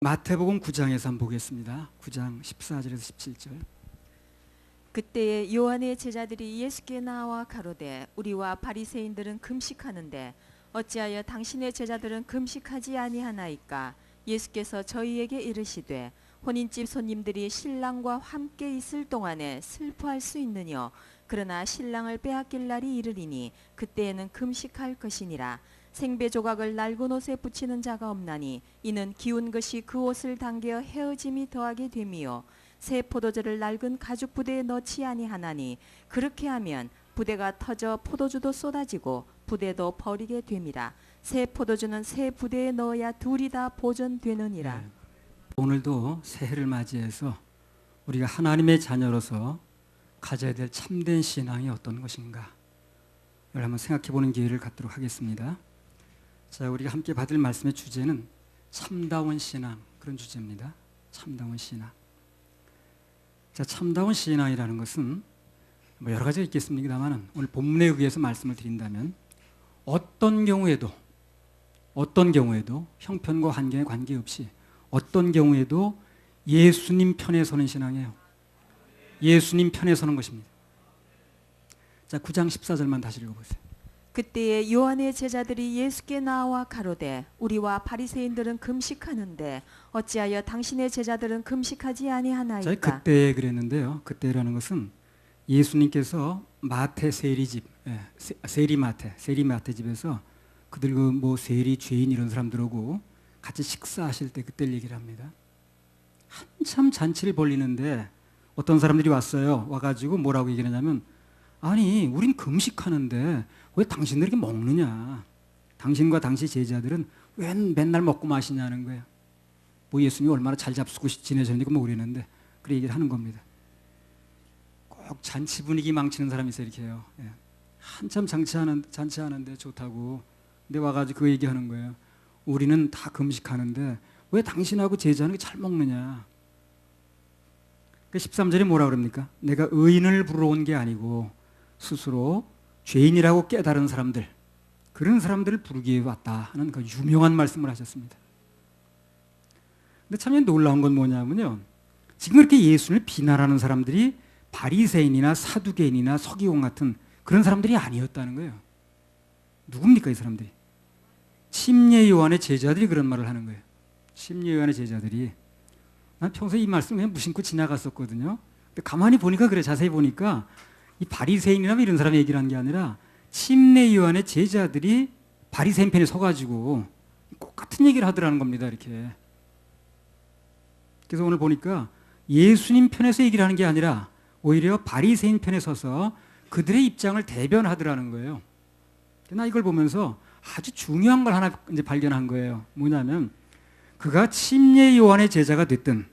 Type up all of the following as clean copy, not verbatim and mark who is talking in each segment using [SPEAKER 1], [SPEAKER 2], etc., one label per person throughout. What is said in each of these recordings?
[SPEAKER 1] 마태복음 9장에서 한번 보겠습니다. 9장 14절에서 17절.
[SPEAKER 2] 그때에 요한의 제자들이 예수께 나와 가로되 우리와 바리새인들은 금식하는데 어찌하여 당신의 제자들은 금식하지 아니하나이까? 예수께서 저희에게 이르시되 혼인집 손님들이 신랑과 함께 있을 동안에 슬퍼할 수 있느뇨. 그러나 신랑을 빼앗길 날이 이르리니 그때에는 금식할 것이니라. 생배 조각을 낡은 옷에 붙이는 자가 없나니 이는 기운 것이 그 옷을 당겨 헤어짐이 더하게 됨이요. 새 포도주를 낡은 가죽 부대에 넣지 아니하나니 그렇게 하면 부대가 터져 포도주도 쏟아지고 부대도 버리게 됨이라. 새 포도주는 새 부대에 넣어야 둘이 다 보존되느니라.
[SPEAKER 1] 네. 오늘도 새해를 맞이해서 우리가 하나님의 자녀로서 가져야 될 참된 신앙이 어떤 것인가 이걸 한번 생각해 보는 기회를 갖도록 하겠습니다. 자, 우리가 함께 받을 말씀의 주제는 참다운 신앙, 그런 주제입니다. 참다운 신앙. 자, 참다운 신앙이라는 것은 뭐 여러 가지가 있겠습니다만 오늘 본문에 의해서 말씀을 드린다면 어떤 경우에도 형편과 환경에 관계없이 어떤 경우에도 예수님 편에 서는 신앙이에요. 예수님 편에 서는 것입니다. 자, 9장 14절만 다시 읽어보세요.
[SPEAKER 2] 그때에 요한의 제자들이 예수께 나와 가로되 우리와 바리새인들은 금식하는데 어찌하여 당신의 제자들은 금식하지 아니하나이까?
[SPEAKER 1] 자, 그때 그랬는데요. 그때라는 것은 예수님께서 마태 세리집, 세리마태 집에서 그들 뭐 세리, 죄인 이런 사람들하고 같이 식사하실 때 그때 얘기를 합니다. 한참 잔치를 벌리는데 어떤 사람들이 왔어요. 와가지고 뭐라고 얘기를 하냐면 아니 우린 금식하는데 왜 당신들이 먹느냐. 당신과 당시 제자들은 왜 맨날 먹고 마시냐는 거예요. 뭐 예수님이 얼마나 잘 잡수고 지내셨는지 모르겠는데 그렇게 얘기를 하는 겁니다. 꼭 잔치 분위기 망치는 사람이 있어요. 이렇게 해요. 예. 한참 잔치하는데 좋다고. 근데 와가지고 그 얘기하는 거예요. 우리는 다 금식하는데 왜 당신하고 제자는 잘 먹느냐. 13절에 뭐라 그럽니까? 내가 의인을 부르러 온 게 아니고 스스로 죄인이라고 깨달은 사람들, 그런 사람들을 부르기 위해 왔다 하는 그 유명한 말씀을 하셨습니다. 근데 참 놀라운 건 뭐냐면요, 지금 이렇게 예수를 비난하는 사람들이 바리새인이나 사두개인이나 서기관 같은 그런 사람들이 아니었다는 거예요. 누굽니까 이 사람들이? 침례 요한의 제자들이 그런 말을 하는 거예요. 침례 요한의 제자들이. 난 평소에 이 말씀 그냥 무심코 지나갔었거든요. 근데 가만히 보니까 그래, 자세히 보니까 이 바리새인이나 이런 사람이 얘기를 한 게 아니라 침례 요한의 제자들이 바리새인 편에 서가지고 똑같은 얘기를 하더라는 겁니다. 이렇게. 그래서 오늘 보니까 예수님 편에서 얘기를 하는 게 아니라 오히려 바리새인 편에 서서 그들의 입장을 대변하더라는 거예요. 나 이걸 보면서 아주 중요한 걸 하나 이제 발견한 거예요. 뭐냐면 그가 침례 요한의 제자가 됐든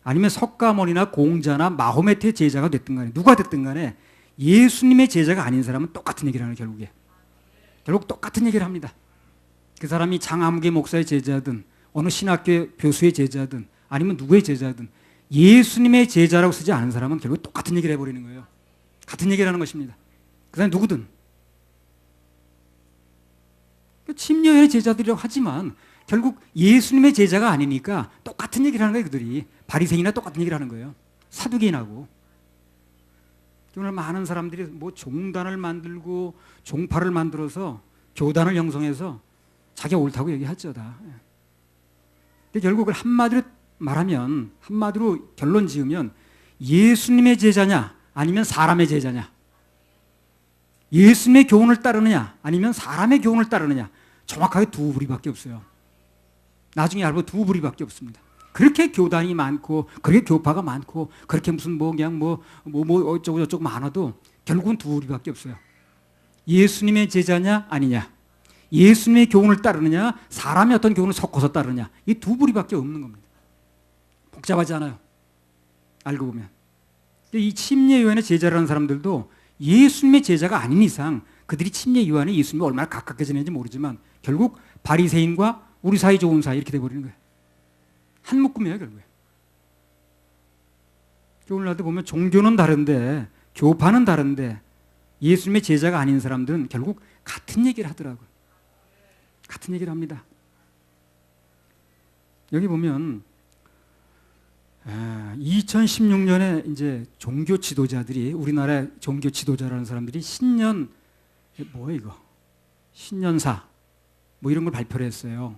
[SPEAKER 1] 아니면 석가모니나 공자나 마호메트의 제자가 됐든 간에 누가 됐든 간에 예수님의 제자가 아닌 사람은 똑같은 얘기를 하는 거예요. 결국 똑같은 얘기를 합니다. 그 사람이 장아무개 목사의 제자든 어느 신학교 교수의 제자든 아니면 누구의 제자든 예수님의 제자라고 쓰지 않은 사람은 결국 똑같은 얘기를 해버리는 거예요. 같은 얘기를 하는 것입니다. 그 사람이 누구든. 침례의 제자들이라고 하지만 결국 예수님의 제자가 아니니까 똑같은 얘기를 하는 거예요. 그들이 바리새인이나 똑같은 얘기를 하는 거예요. 사두개인하고. 오늘 많은 사람들이 뭐 종단을 만들고 종파를 만들어서 교단을 형성해서 자기가 옳다고 얘기하죠 다. 근데 결국 그걸 한마디로 결론 지으면 예수님의 제자냐 아니면 사람의 제자냐, 예수님의 교훈을 따르느냐 아니면 사람의 교훈을 따르느냐, 정확하게 두 부류밖에 없어요. 나중에 알고 두 부류밖에 없습니다. 그렇게 교단이 많고 그렇게 교파가 많고 그렇게 무슨 그냥 어쩌고 저쩌고 많아도 결국은 두 부류밖에 없어요. 예수님의 제자냐 아니냐, 예수님의 교훈을 따르느냐, 사람의 어떤 교훈을 섞어서 따르느냐, 이 두 부류밖에 없는 겁니다. 복잡하지 않아요. 알고 보면. 이 침례 요한의 제자라는 사람들도 예수님의 제자가 아닌 이상 그들이 침례 요한이 예수님이 얼마나 가깝게 지내는지 모르지만 결국 바리새인과 우리 사이 좋은 사이 이렇게 돼버리는 거예요. 한 묶음이에요 결국에. 오늘날도 보면 종교는 다른데 교파는 다른데 예수님의 제자가 아닌 사람들은 결국 같은 얘기를 하더라고요. 같은 얘기를 합니다. 여기 보면 2016년에 이제 종교 지도자들이 우리나라 종교 지도자라는 사람들이 신년 뭐야 이거 신년사 뭐 이런 걸 발표를 했어요.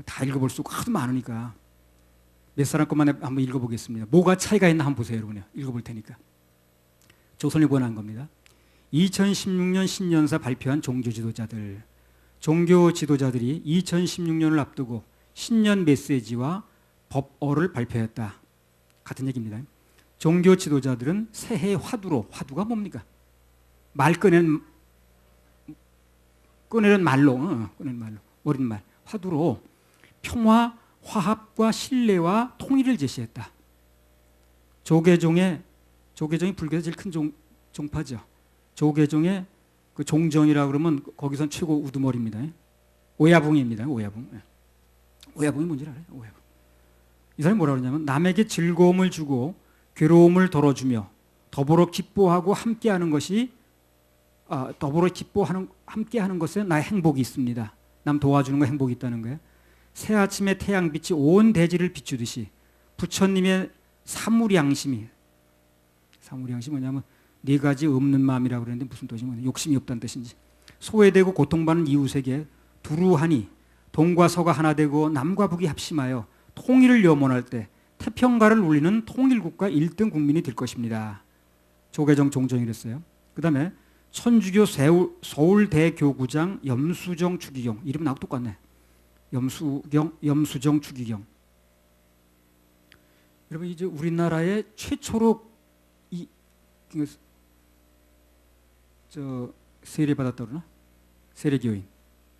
[SPEAKER 1] 다 읽어볼 수가 하도 많으니까 몇 사람 것만 한번 읽어보겠습니다. 뭐가 차이가 있나 한번 보세요, 여러분. 읽어볼 테니까. 조선일보에 난 겁니다. 2016년 신년사 발표한 종교 지도자들. 종교 지도자들이 2016년을 앞두고 신년 메시지와 법어를 발표했다. 같은 얘기입니다. 종교 지도자들은 새해 화두로, 화두가 뭡니까? 말 꺼내는 말로, 어린 말, 화두로 평화, 화합과 신뢰와 통일을 제시했다. 조계종이 불교에서 제일 큰 종파죠. 조계종의 그 종정이라 그러면 거기선 최고 우두머리입니다. 오야붕입니다. 오야붕. 오야붕이 뭔지 알아요? 오야붕. 이 사람이 뭐라 그러냐면 남에게 즐거움을 주고 괴로움을 덜어주며 더불어 기뻐하고 함께하는 것이 함께하는 것에 나의 행복이 있습니다. 남 도와주는 거 행복이 있다는 거예요. 새 아침의 태양빛이 온 대지를 비추듯이 부처님의 사물양심이 뭐냐면 네 가지 없는 마음이라고 그랬는데 무슨 뜻이 뭐냐 욕심이 없다는 뜻인지 소외되고 고통받는 이웃에게 두루하니 동과 서가 하나 되고 남과 북이 합심하여 통일을 염원할 때 태평가를 울리는 통일국가 1등 국민이 될 것입니다. 조계종 종정이랬어요. 그 다음에 천주교 서울대교구장 염수정 추기경 이름 나하고 똑같네. 염수정 추기경. 여러분 이제 우리나라의 최초로 세례 받았다 그러나? 세례교인.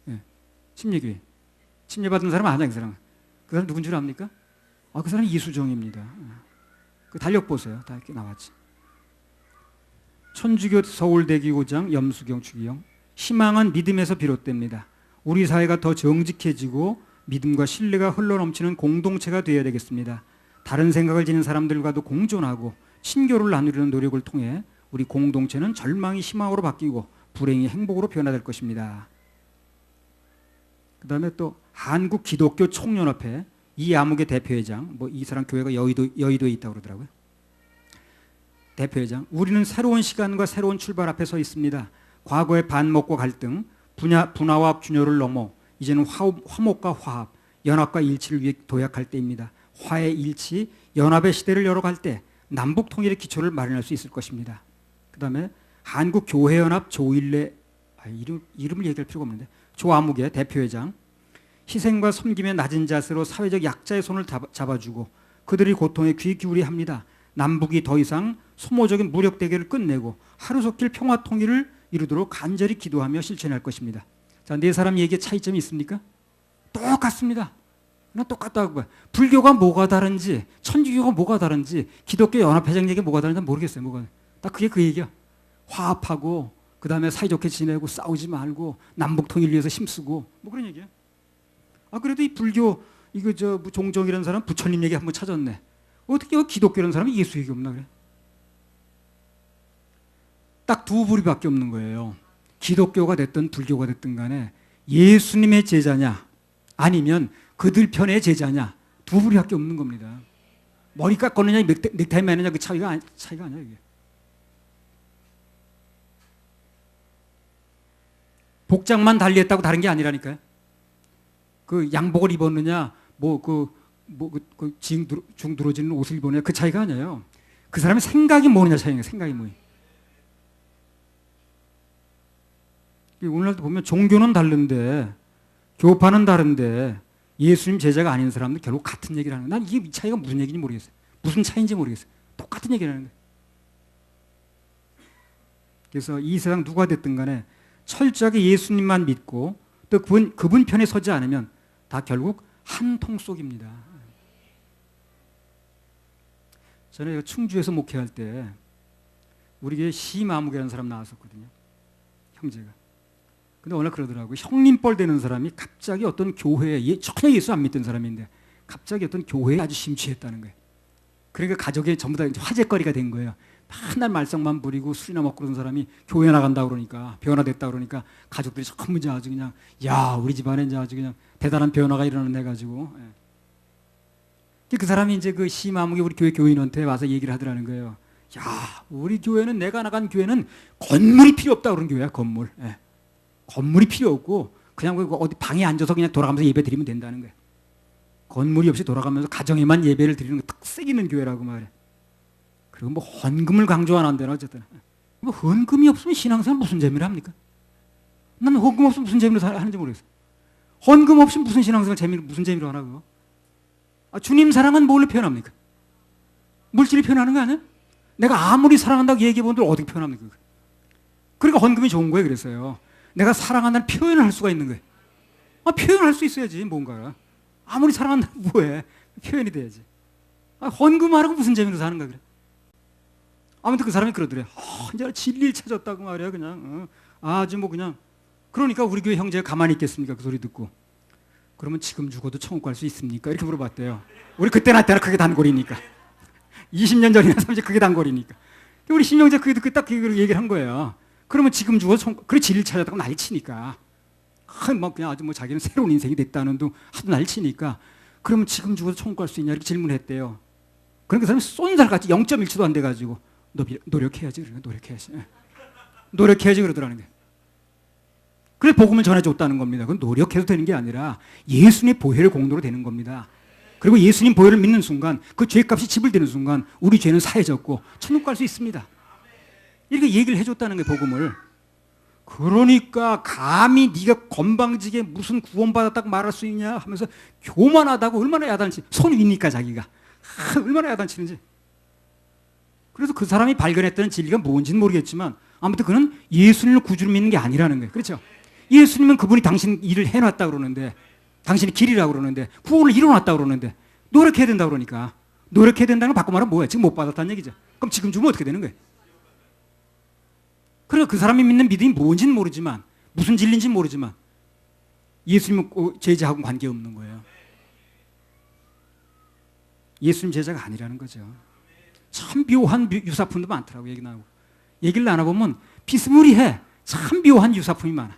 [SPEAKER 1] 예. 침례교인. 침례받은 사람 아니야, 그 사람. 그 사람 누군 줄 압니까? 그 사람은 이수정입니다. 그 달력 보세요. 다 이렇게 나왔지. 천주교 서울대교구장 염수경 추기경. 희망은 믿음에서 비롯됩니다. 우리 사회가 더 정직해지고 믿음과 신뢰가 흘러넘치는 공동체가 되어야 되겠습니다. 다른 생각을 지닌 사람들과도 공존하고 친교를 나누려는 노력을 통해 우리 공동체는 절망이 희망으로 바뀌고 불행이 행복으로 변화될 것입니다. 그 다음에 또 한국 기독교 총연합회 이아무개 대표회장, 이 사람 교회가 여의도에 있다고 그러더라고요. 대표회장, 우리는 새로운 시간과 새로운 출발 앞에 서 있습니다. 과거의 반목과 갈등, 분화와 균열을 넘어 이제는 화목과 화합, 연합과 일치를 위해 도약할 때입니다. 화해 일치, 연합의 시대를 열어갈 때 남북 통일의 기초를 마련할 수 있을 것입니다. 그 다음에 한국교회연합 조일래, 이름을 얘기할 필요가 없는데 조아무개 대표회장, 희생과 섬김의 낮은 자세로 사회적 약자의 손을 잡아주고 그들의 고통에 귀 기울여야 합니다. 남북이 더 이상 소모적인 무력 대결을 끝내고 하루속히 평화 통일을 이루도록 간절히 기도하며 실천할 것입니다. 자, 네 사람 얘기에 차이점이 있습니까? 똑같습니다. 똑같다고 봐요. 불교가 뭐가 다른지, 천주교가 뭐가 다른지, 기독교 연합회장 얘기가 뭐가 다른지 모르겠어요. 딱 그게 그 얘기야. 화합하고 그 다음에 사이좋게 지내고 싸우지 말고 남북 통일 위해서 힘쓰고 뭐 그런 얘기야. 그래도 이 불교 종정이라는 사람 부처님 얘기 한번 찾았네. 어떻게 기독교라는 사람이 예수 얘기 없나 그래? 딱 두 부류밖에 없는 거예요. 기독교가 됐든 불교가 됐든 간에 예수님의 제자냐 아니면 그들 편의 제자냐 두 부류밖에 없는 겁니다. 머리 깎았느냐 넥타이 매느냐 그 차이가 아니야 이게. 복장만 달리했다고 다른 게 아니라니까요. 그 양복을 입었느냐 중 들어지는 옷을 입었느냐 그 차이가 아니에요. 그 사람의 생각이 뭐냐 차이예요. 생각이 뭐예요. 오늘날도 보면 종교는 다른데 교파는 다른데 예수님 제자가 아닌 사람들 결국 같은 얘기를 하는 거예요. 난 이게 차이가 무슨 얘기인지 모르겠어요. 무슨 차이인지 모르겠어요. 똑같은 얘기를 하는 거예요. 그래서 이 세상 누가 됐든 간에 철저하게 예수님만 믿고 또 그분 편에 서지 않으면 다 결국 한 통 속입니다. 저는 충주에서 목회할 때 우리 교회 시마무개라는 사람 나왔었거든요. 형제가. 근데 오늘 그러더라고요. 형님뻘 되는 사람이 갑자기 어떤 교회에 전혀 예수 안 믿던 사람인데 갑자기 어떤 교회에 아주 심취했다는 거예요. 그러니까 가족이 전부 다 화제거리가 된 거예요. 맨날 말썽만 부리고 술이나 먹고 그런 사람이 교회 나간다 그러니까, 변화됐다 그러니까 가족들이 전부 이제 아주 그냥, 야, 우리 집안에 이제 아주 그냥 대단한 변화가 일어나네 가지고. 그 사람이 이제 그 시마무게 우리 교회 교인한테 와서 얘기를 하더라는 거예요. 야, 우리 교회는, 내가 나간 교회는 건물이 필요 없다 그런 교회야. 건물. 건물이 필요 없고 그냥 어디 방에 앉아서 그냥 돌아가면서 예배 드리면 된다는 거야. 건물이 없이 돌아가면서 가정에만 예배를 드리는 거 특색 있는 교회라고 말해. 그리고 뭐 헌금을 강조 안 한다나 어쨌든. 뭐 헌금이 없으면 신앙생활 무슨 재미를 합니까? 나는 헌금 없으면 무슨 재미로 하는지 모르겠어. 헌금 없이 무슨 신앙생활 무슨 재미로 하라고요? 주님 사랑은 뭘로 표현합니까? 물질이 표현하는 거 아니야? 내가 아무리 사랑한다고 얘기해본들 어떻게 표현합니까? 그러니까 헌금이 좋은 거예요. 그랬어요. 내가 사랑한다는 표현을 할 수가 있는 거예요. 표현을 할 수 있어야지 뭔가. 아무리 사랑한다고 뭐해. 표현이 돼야지. 헌금하라고 무슨 재미로 사는 거야 그래. 아무튼 그 사람이 그러더래. 이제 진리를 찾았다고 말이야 그냥. 아주 뭐 그냥. 그러니까 우리 교회 형제가 가만히 있겠습니까? 그 소리 듣고. 그러면 지금 죽어도 천국 갈 수 있습니까? 이렇게 물어봤대요. 우리 그때나 그게 단골이니까. 20년 전이나 30년 그게 단골이니까. 우리 신명자 그게 듣고 딱 그 얘기를 한 거예요. 그러면 지금 죽어도 천국, 그래 진리를 찾았다고 난리치니까. 막 그냥 아주 뭐 자기는 새로운 인생이 됐다는 둥 하도 난리치니까. 그러면 지금 죽어도 천국 갈 수 있냐? 이렇게 질문했대요. 그러니까 그 사람이 쏜살같이 0.1초도 안 돼가지고 너 노력해야지. 그러니까 노력해야지. 노력해야지 그러더라는 거예요. 그래서 복음을 전해줬다는 겁니다. 그건 노력해도 되는 게 아니라 예수님의 보혈의 공로로 되는 겁니다. 그리고 예수님 보혈을 믿는 순간 그 죄값이 지불되는 순간 우리 죄는 사해졌고 천국 갈 수 있습니다. 이렇게 얘기를 해줬다는 거예요. 복음을. 그러니까 감히 네가 건방지게 무슨 구원받았다고 말할 수 있냐 하면서 교만하다고 얼마나 야단치, 손 위니까 자기가 얼마나 야단치는지. 그래서 그 사람이 발견했다는 진리가 뭔지는 모르겠지만 아무튼 그는 예수님을 구주로 믿는 게 아니라는 거예요. 그렇죠? 예수님은 그분이 당신 일을 해놨다 그러는데, 당신이 길이라고 그러는데, 구원을 이뤄놨다 그러는데 노력해야 된다 그러니까. 노력해야 된다는 걸 바꿔 말하면 뭐예요? 지금 못 받았다는 얘기죠. 그럼 지금 주면 어떻게 되는 거예요? 그러니까 그 사람이 믿는 믿음이 뭔지는 모르지만, 무슨 진리인지는 모르지만 예수님은 제자하고는 관계없는 거예요. 예수님 제자가 아니라는 거죠. 참 묘한 유사품도 많더라고. 얘기를 나눠보면 비스무리해. 참 묘한 유사품이 많아.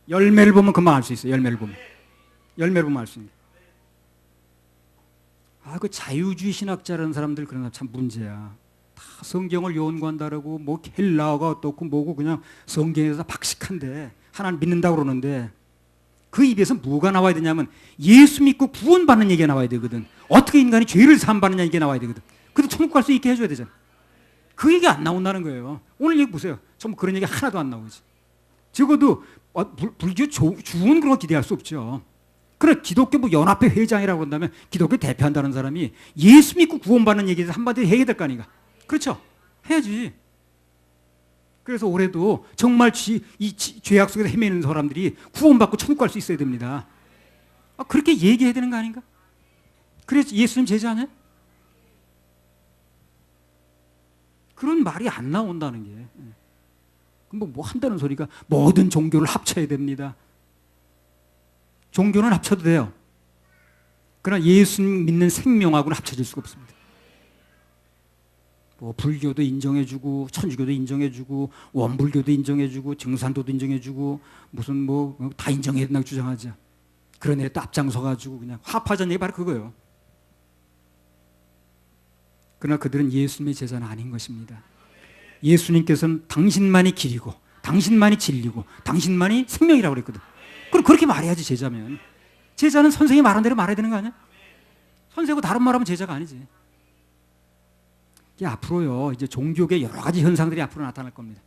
[SPEAKER 1] 열매를 보면 금방 알 수 있어요. 열매를 보면 알 수 있는 게. 그 자유주의 신학자라는 사람들 그런 사람 참 문제야. 다 성경을 연구한다라고 뭐 헬라어가 어떻고 뭐고 그냥 성경에서 박식한데 하나님 믿는다고 그러는데 그 입에서 뭐가 나와야 되냐면 예수 믿고 구원받는 얘기가 나와야 되거든. 어떻게 인간이 죄를 사함받느냐 이게 나와야 되거든. 그래도 천국 갈 수 있게 해줘야 되잖아. 그 얘기 안 나온다는 거예요. 오늘 얘기 보세요. 전부 그런 얘기 하나도 안 나오지. 적어도 불교 주은 그런 거 기대할 수 없죠. 그래 기독교 뭐 연합회 회장이라고 한다면 기독교 대표한다는 사람이 예수 믿고 구원받는 얘기를 한마디 해야 될 거 아닌가. 그렇죠? 해야지. 그래서 올해도 정말 이 죄악 속에서 헤매는 사람들이 구원받고 천국 갈 수 있어야 됩니다. 그렇게 얘기해야 되는 거 아닌가? 그래서 예수님 제자 아니야? 그런 말이 안 나온다는 게. 뭐 한다는 소리가 모든 종교를 합쳐야 됩니다. 종교는 합쳐도 돼요. 그러나 예수님 믿는 생명하고는 합쳐질 수가 없습니다. 뭐 불교도 인정해주고 천주교도 인정해주고 원불교도 인정해주고 증산도도 인정해주고 무슨 뭐 다 인정해야 된다고 주장하죠. 그런 애또 앞장서가지고 그냥 화합하자는 얘기 바로 그거예요. 그러나 그들은 예수님의 제자는 아닌 것입니다. 예수님께서는 당신만이 길이고 당신만이 진리고 당신만이 생명이라고 그랬거든. 그럼 그렇게 말해야지 제자면. 제자는 선생이 말한 대로 말해야 되는 거 아니야? 선생하고 다른 말하면 제자가 아니지. 이게 앞으로요 이제 종교계 여러 가지 현상들이 앞으로 나타날 겁니다.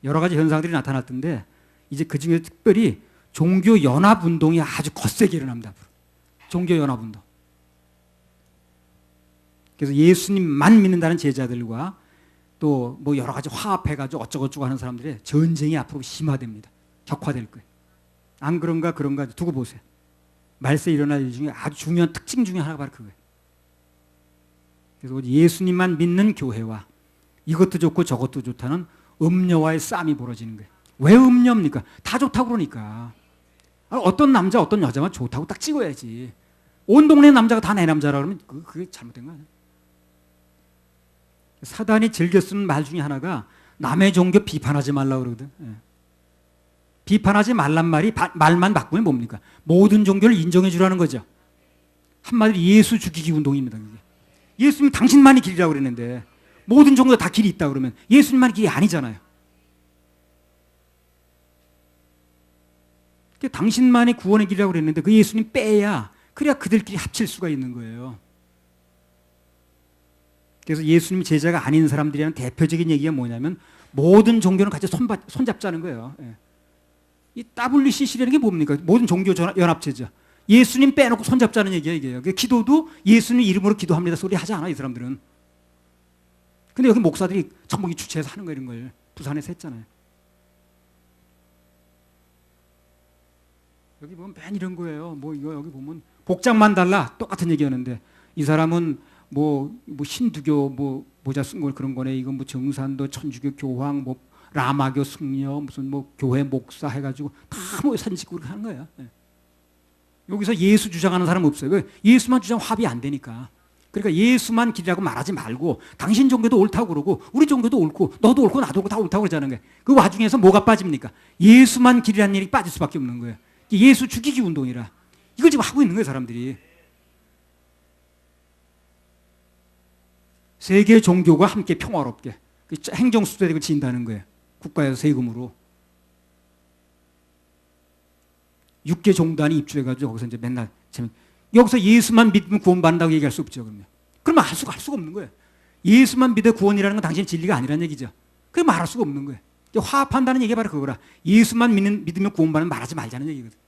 [SPEAKER 1] 여러 가지 현상들이 나타날 텐데 이제 그 중에 특별히 종교 연합 운동이 아주 거세게 일어납니다. 앞으로. 종교 연합 운동. 그래서 예수님만 믿는다는 제자들과 또 뭐 여러 가지 화합해가지고 어쩌고저쩌고 하는 사람들의 전쟁이 앞으로 심화됩니다. 격화될 거예요. 안 그런가 그런가 두고 보세요. 말세 일어날 일 중에 아주 중요한 특징 중에 하나가 바로 그거예요. 그래서 예수님만 믿는 교회와 이것도 좋고 저것도 좋다는 음녀와의 싸움이 벌어지는 거예요. 왜 음녀입니까? 다 좋다고 그러니까. 어떤 남자 어떤 여자만 좋다고 딱 찍어야지. 온 동네 남자가 다 내 남자라 그러면 그게 잘못된 거 아니에요? 사단이 즐겨 쓰는 말 중에 하나가 남의 종교 비판하지 말라 그러거든. 예. 비판하지 말란 말이 말만 바꾸면 뭡니까? 모든 종교를 인정해 주라는 거죠. 한마디로 예수 죽이기 운동입니다. 그게. 예수님 당신만이 길이라고 그랬는데 모든 종교가 다 길이 있다 그러면 예수님만이 길이 아니잖아요. 당신만이 구원의 길이라고 그랬는데 그 예수님 빼야 그래야 그들끼리 합칠 수가 있는 거예요. 그래서 예수님 제자가 아닌 사람들이 하는 대표적인 얘기가 뭐냐면 모든 종교는 같이 손잡자는 거예요. 예. 이 WCC라는 게 뭡니까? 모든 종교 연합체죠. 예수님 빼놓고 손잡자는 얘기예요. 이게. 기도도 예수님 이름으로 기도합니다 소리 하지 않아 이 사람들은. 근데 여기 목사들이 전부 주최해서 하는 거 이런 걸 부산에서 했잖아요. 여기 보면 맨 이런 거예요. 뭐 이거 여기 보면 복장만 달라 똑같은 얘기하는데 이 사람은 뭐 힌두교 뭐 모자 쓴 걸 그런 거네. 이건 뭐 정산도 천주교 교황 뭐 라마교 승려 무슨 뭐 교회 목사 해가지고 다 뭐 사진 찍고 그렇게 하는 거예요. 네. 여기서 예수 주장하는 사람 없어요. 왜? 예수만 주장 합의 안 되니까. 그러니까 예수만 길이라고 말하지 말고 당신 종교도 옳다고 그러고 우리 종교도 옳고 너도 옳고 나도 옳고 다 옳다고 그러자는 거예요. 그 와중에서 뭐가 빠집니까? 예수만 길이라는 얘기 빠질 수밖에 없는 거예요. 예수 죽이기 운동이라. 이걸 지금 하고 있는 거예요, 사람들이. 세계 종교가 함께 평화롭게 행정수도대를 지인다는 거예요. 국가에서 세금으로. 6개 종단이 입주해가지고 거기서 이제 맨날 여기서 예수만 믿으면 구원받는다고 얘기할 수 없죠, 그러면. 그러면 할 수가 없는 거예요. 예수만 믿어 구원이라는 건 당신의 진리가 아니라는 얘기죠. 그게 말할 수가 없는 거예요. 화합한다는 얘기가 바로 그거라. 예수만 믿으면 구원받는 말하지 말자는 얘기거든.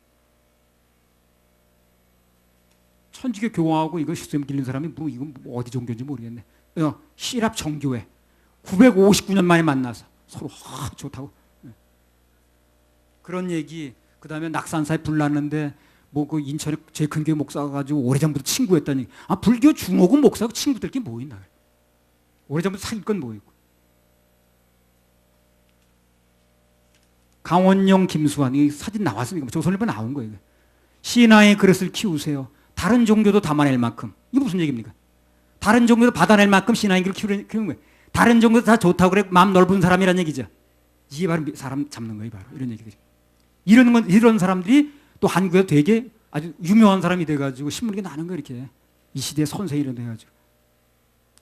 [SPEAKER 1] 천주교 교황하고 이거 시스템 길는 사람이 뭐 이건 뭐 어디 종교인지 모르겠네. 시랍 정교회 959년 만에 만나서 서로 좋다고 그런 얘기. 그 다음에 낙산사에 불 났는데 뭐 그 인천에 제일 큰 교회 목사가 가지고 오래전부터 친구였다는 얘기. 아 불교 중호군 목사하고 친구들끼리 뭐 있나? 오래전부터 사귈 건 뭐 있고. 강원영 김수환 이 사진 나왔으니까 조선일보 나온 거예요. 신앙의 그릇을 키우세요. 다른 종교도 담아낼 만큼. 이게 무슨 얘기입니까? 다른 종교도 받아낼 만큼 신앙의 그릇을 키우는 거예요. 다른 종교도 다 좋다고 그래 마음 넓은 사람이라는 얘기죠. 이게 바로 사람 잡는 거예요. 바로 이런 얘기들이. 이런 사람들이 또 한국에서 되게 아주 유명한 사람이 돼가지고 신문에 나는 거예요. 이렇게 이 시대의 선생 이런 데 해가지고.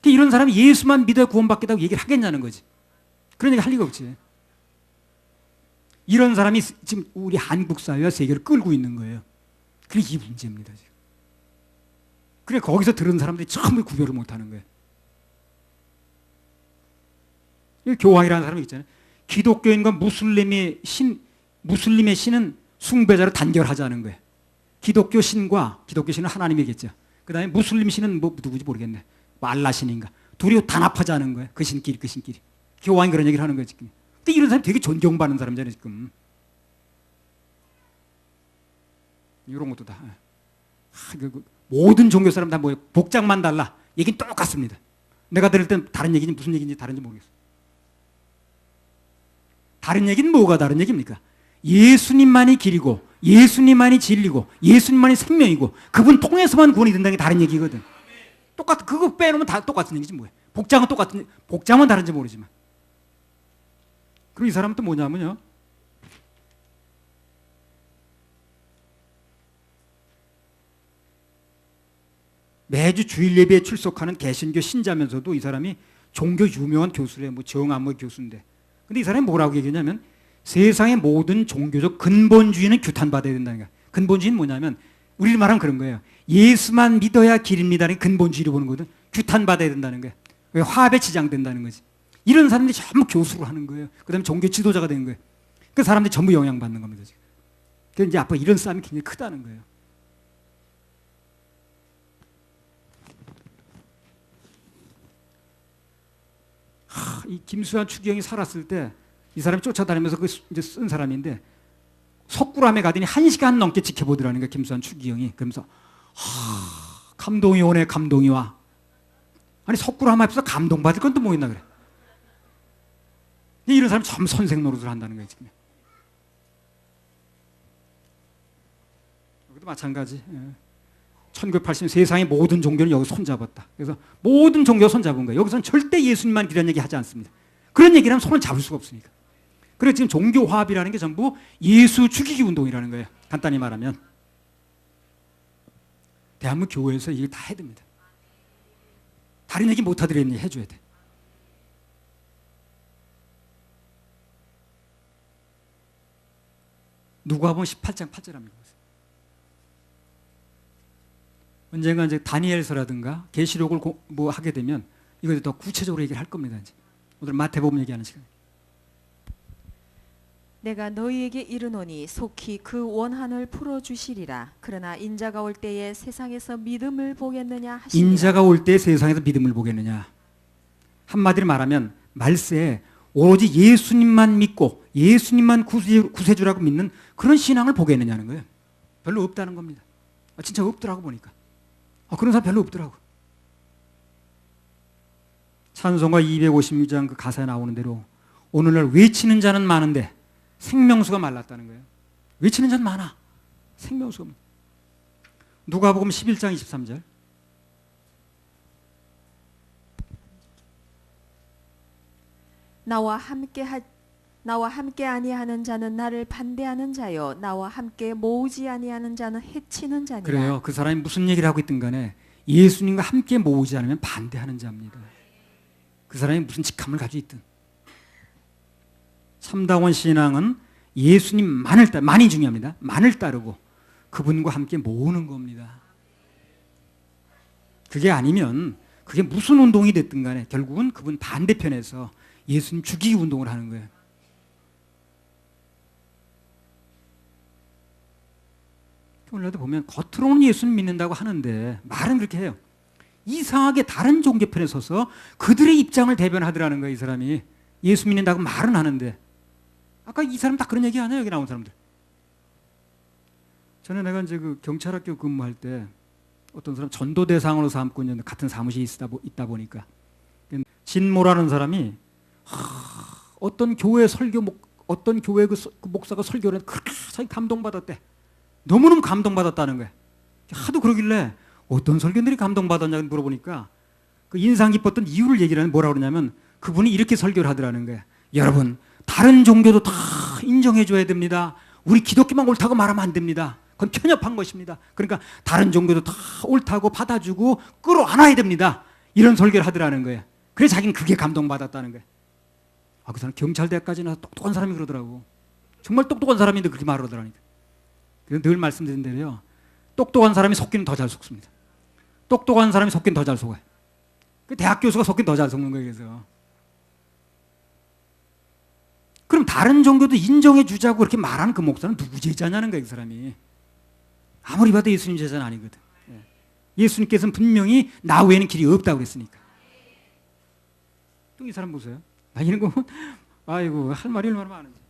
[SPEAKER 1] 이런 사람이 예수만 믿어 구원받겠다고 얘기를 하겠냐는 거지. 그런 얘기 할 리가 없지. 이런 사람이 지금 우리 한국 사회와 세계를 끌고 있는 거예요. 그게 이 문제입니다. 지금. 그래 거기서 들은 사람들이 전부 구별을 못하는 거예요. 교황이라는 사람이 있잖아요. 기독교인과 무슬림의 신은 숭배자로 단결하자는 거예요. 기독교 신은 하나님이겠죠. 그 다음에 무슬림 신은 뭐 누구지 모르겠네. 뭐 알라 신인가. 둘이 단합하자는 거예요. 그 신끼리. 교황이 그런 얘기를 하는 거예요 지금. 근데 이런 사람이 되게 존경받는 사람이잖아요 지금. 이런 것도 다. 모든 종교 사람 다 뭐예요? 복장만 달라. 얘기는 똑같습니다. 내가 들을 땐 다른 얘기는 무슨 얘기인지 다른지 모르겠어요. 다른 얘기는 뭐가 다른 얘기입니까? 예수님만이 길이고 예수님만이 진리고 예수님만이 생명이고 그분 통해서만 구원이 된다는 게 다른 얘기거든. 그거 빼놓으면 다 똑같은 얘기지 뭐예요. 복장은 다른지 모르지만. 그리고 이 사람은 또 뭐냐면요. 매주 주일 예배에 출석하는 개신교 신자면서도 이 사람이 종교 유명한 교수래요. 뭐 정암호 교수인데. 근데 이 사람이 뭐라고 얘기하냐면 세상의 모든 종교적 근본주의는 규탄받아야 된다는 거야. 근본주의는 뭐냐면 우리를 말하면 그런 거예요. 예수만 믿어야 길입니다는 근본주의로 보는 거거든. 규탄받아야 된다는 거야. 화합에 지장된다는 거지. 이런 사람들이 전부 교수를 하는 거예요. 그 다음에 종교 지도자가 되는 거예요. 그 사람들이 전부 영향받는 겁니다. 지금. 그래서 이제 앞으로 이런 싸움이 굉장히 크다는 거예요. 이 김수환 추기경이 살았을 때 이 사람이 쫓아다니면서 그 이제 쓴 사람인데 석굴암에 가더니 1시간 넘게 지켜보더라는 거야 김수환 추기경이. 그러면서 감동이 오네 감동이 와. 아니 석굴암 앞에서 감동받을 건 또 뭐 있나 그래. 이런 사람이 참 선생 노릇을 한다는 거예요 지금. 여기도 마찬가지. 1980년 세상의 모든 종교는 여기 손잡았다. 그래서 모든 종교가 손잡은 거예요. 여기서는 절대 예수님만 이런 얘기 하지 않습니다. 그런 얘기를 하면 손을 잡을 수가 없으니까. 그래서 지금 종교 화합이라는 게 전부 예수 죽이기 운동이라는 거예요. 간단히 말하면. 대한민국 교회에서 이걸 다 해야 됩니다. 다른 얘기 못 하더라도 해줘야 돼. 누가복음 18장 8절합니다. 언젠가 이제 다니엘서라든가 계시록을 뭐 하게 되면 이것을 더 구체적으로 얘기를 할 겁니다. 이제 오늘 마태복음 얘기하는 시간.
[SPEAKER 2] 내가 너희에게 이르노니 속히 그 원한을 풀어 주시리라. 그러나 인자가 올 때에 세상에서 믿음을 보겠느냐 하시니라.
[SPEAKER 1] 인자가 올 때 세상에서 믿음을 보겠느냐. 한마디로 말하면 말세에 오로지 예수님만 믿고 예수님만 구세주라고 믿는 그런 신앙을 보겠느냐는 거예요. 별로 없다는 겁니다. 진짜 없더라고 보니까. 그런 사람 별로 없더라고. 찬송가 256장 그 가사에 나오는 대로 오늘날 외치는 자는 많은데 생명수가 말랐다는 거예요. 외치는 자는 많아. 생명수가. 누가복음 11장 23절.
[SPEAKER 2] 나와 함께 아니하는 자는 나를 반대하는 자요, 나와 함께 모으지 아니하는 자는 해치는 자니라.
[SPEAKER 1] 그래요. 그 사람이 무슨 얘기를 하고 있든 간에 예수님과 함께 모으지 않으면 반대하는 자입니다. 그 사람이 무슨 직함을 가지고 있든. 참다운 신앙은 예수님만을 만이 중요합니다. 만을 따르고 그분과 함께 모으는 겁니다. 그게 아니면 그게 무슨 운동이 됐든 간에 결국은 그분 반대편에서 예수님 죽이기 운동을 하는 거예요. 오늘도 보면 겉으로는 예수님 믿는다고 하는데 말은 그렇게 해요. 이상하게 다른 종교편에 서서 그들의 입장을 대변하더라는 거예요. 이 사람이 예수 믿는다고 말은 하는데 아까 이 사람 다 그런 얘기 하네요. 여기 나온 사람들. 전에 내가 이제 그 경찰학교 근무할 때 어떤 사람 전도 대상으로 삼고 있는 같은 사무실에 있다 보니까 진모라는 사람이 어떤 교회 어떤 교회 그 목사가 설교를 그렇게 자기 감동받았대. 너무너무 감동받았다는 거야. 하도 그러길래 어떤 설교들이 감동받았냐고 물어보니까 그 인상 깊었던 이유를 얘기를 하는 뭐라고 그러냐면 그분이 이렇게 설교를 하더라는 거야. 여러분, 다른 종교도 다 인정해줘야 됩니다. 우리 기독교만 옳다고 말하면 안 됩니다. 그건 편협한 것입니다. 그러니까 다른 종교도 다 옳다고 받아주고 끌어안아야 됩니다. 이런 설교를 하더라는 거야. 그래서 자기는 그게 감동받았다는 거야. 그 사람 경찰대학까지 나서 똑똑한 사람이 그러더라고. 정말 똑똑한 사람인데 그렇게 말하더라니까. 그래서 늘 말씀드린 대로요. 똑똑한 사람이 속기는 더 잘 속습니다. 똑똑한 사람이 속기는 더 잘 속아요. 그 대학 교수가 속기는 더 잘 속는 거예요. 그래서. 그럼 다른 종교도 인정해 주자고 그렇게 말하는 그 목사는 누구 제자냐는 거예요. 그 사람이. 아무리 봐도 예수님 제자는 아니거든. 예수님께서는 분명히 나 외에는 길이 없다고 그랬으니까. 또 이 사람 보세요. 이런 거 아이고 할 말이 얼마나 많은지.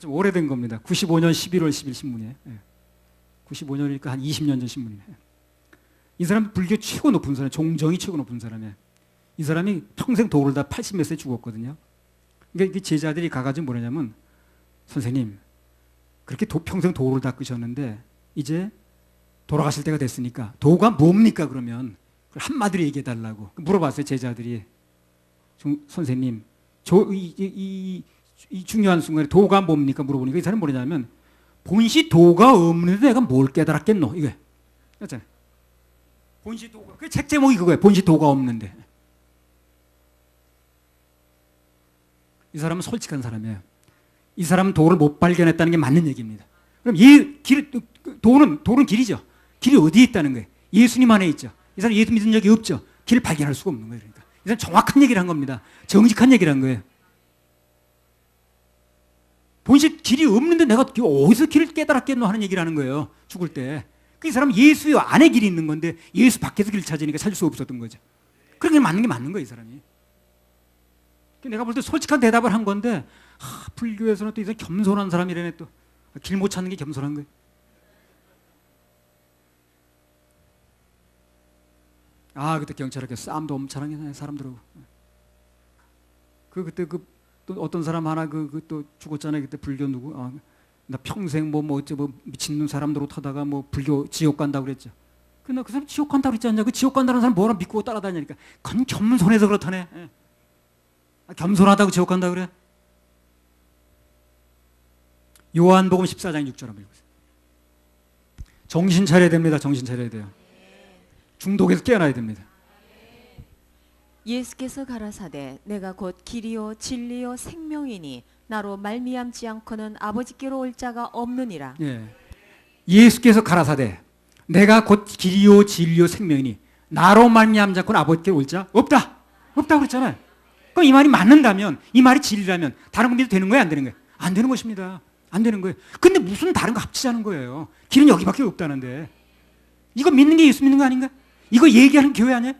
[SPEAKER 1] 좀 오래된 겁니다. 95년 11월 10일 신문이에요. 95년이니까 한 20년 전 신문이에요. 이 사람은 불교 최고 높은 사람, 종정이 최고 높은 사람이에요. 이 사람이 평생 도를 다 80몇 세 죽었거든요. 그러니까 제자들이 가가지고 뭐냐면 선생님 그렇게 평생 도를 닦으셨는데 이제 돌아가실 때가 됐으니까 도가 뭡니까 그러면 한마디로 얘기해 달라고 물어봤어요. 제자들이. 선생님 이 중요한 순간에 도가 뭡니까 물어보니까 이 사람이 뭐냐면 본시 도가 없는데 내가 뭘 깨달았겠노 이거예요. 맞잖아요. 본시 도가 그 책 제목이 그거예요. 본시 도가 없는데. 이 사람은 솔직한 사람이에요. 이 사람은 도를 못 발견했다는 게 맞는 얘기입니다. 그럼 도는 길이죠. 길이 어디에 있다는 거예요? 예수님 안에 있죠. 이 사람 예수 믿은 적이 없죠. 길을 발견할 수가 없는 거예요. 그러니까 이 사람 정확한 얘기를 한 겁니다. 정직한 얘기를 한 거예요. 본실 길이 없는데 내가 어디서 길을 깨달았겠노 하는 얘기를 하는 거예요. 죽을 때. 이 사람은 예수 안에 길이 있는 건데 예수 밖에서 길을 찾으니까 찾을 수 없었던 거죠. 그런 게 맞는 거예요. 이 사람이. 내가 볼 때 솔직한 대답을 한 건데 불교에서는 또 이 사람 겸손한 사람이라네. 또 길 못 찾는 게 겸손한 거예요. 그때 경찰학교 싸움도 엄청나게 했네 사람들하고. 그때 또 어떤 사람 하나 또 죽었잖아요. 그때 불교 누구 나 평생 뭐 미친놈 사람 노릇하다가 뭐 불교 지옥 간다고 그랬죠. 근데 그 사람 지옥 간다고 그랬지 않냐? 그 지옥 간다는 사람 뭐라 믿고 따라다니니까. 그건 겸손해서 그렇다네. 예. 겸손하다고 지옥 간다고 그래? 요한복음 14장 6절 한번 읽으세요. 정신 차려야 됩니다. 정신 차려야 돼요. 중독에서 깨어나야 됩니다.
[SPEAKER 2] 예수께서 가라사대 내가 곧 길이요 진리요 생명이니 나로 말미암지 않고는 아버지께로 올 자가 없느니라.
[SPEAKER 1] 예. 예수께서 가라사대 내가 곧 길이요 진리요 생명이니 나로 말미암지 않고는 아버지께로 올 자 없다. 없다고 그랬잖아요. 그럼 이 말이 맞는다면, 이 말이 진리라면 다른 거 믿어도 되는 거예요? 안 되는 거예요? 안 되는 것입니다. 안 되는 거예요. 근데 무슨 다른 거 합치자는 거예요? 길은 여기밖에 없다는데. 이거 믿는 게 예수 믿는 거 아닌가? 이거 얘기하는 교회 아니야?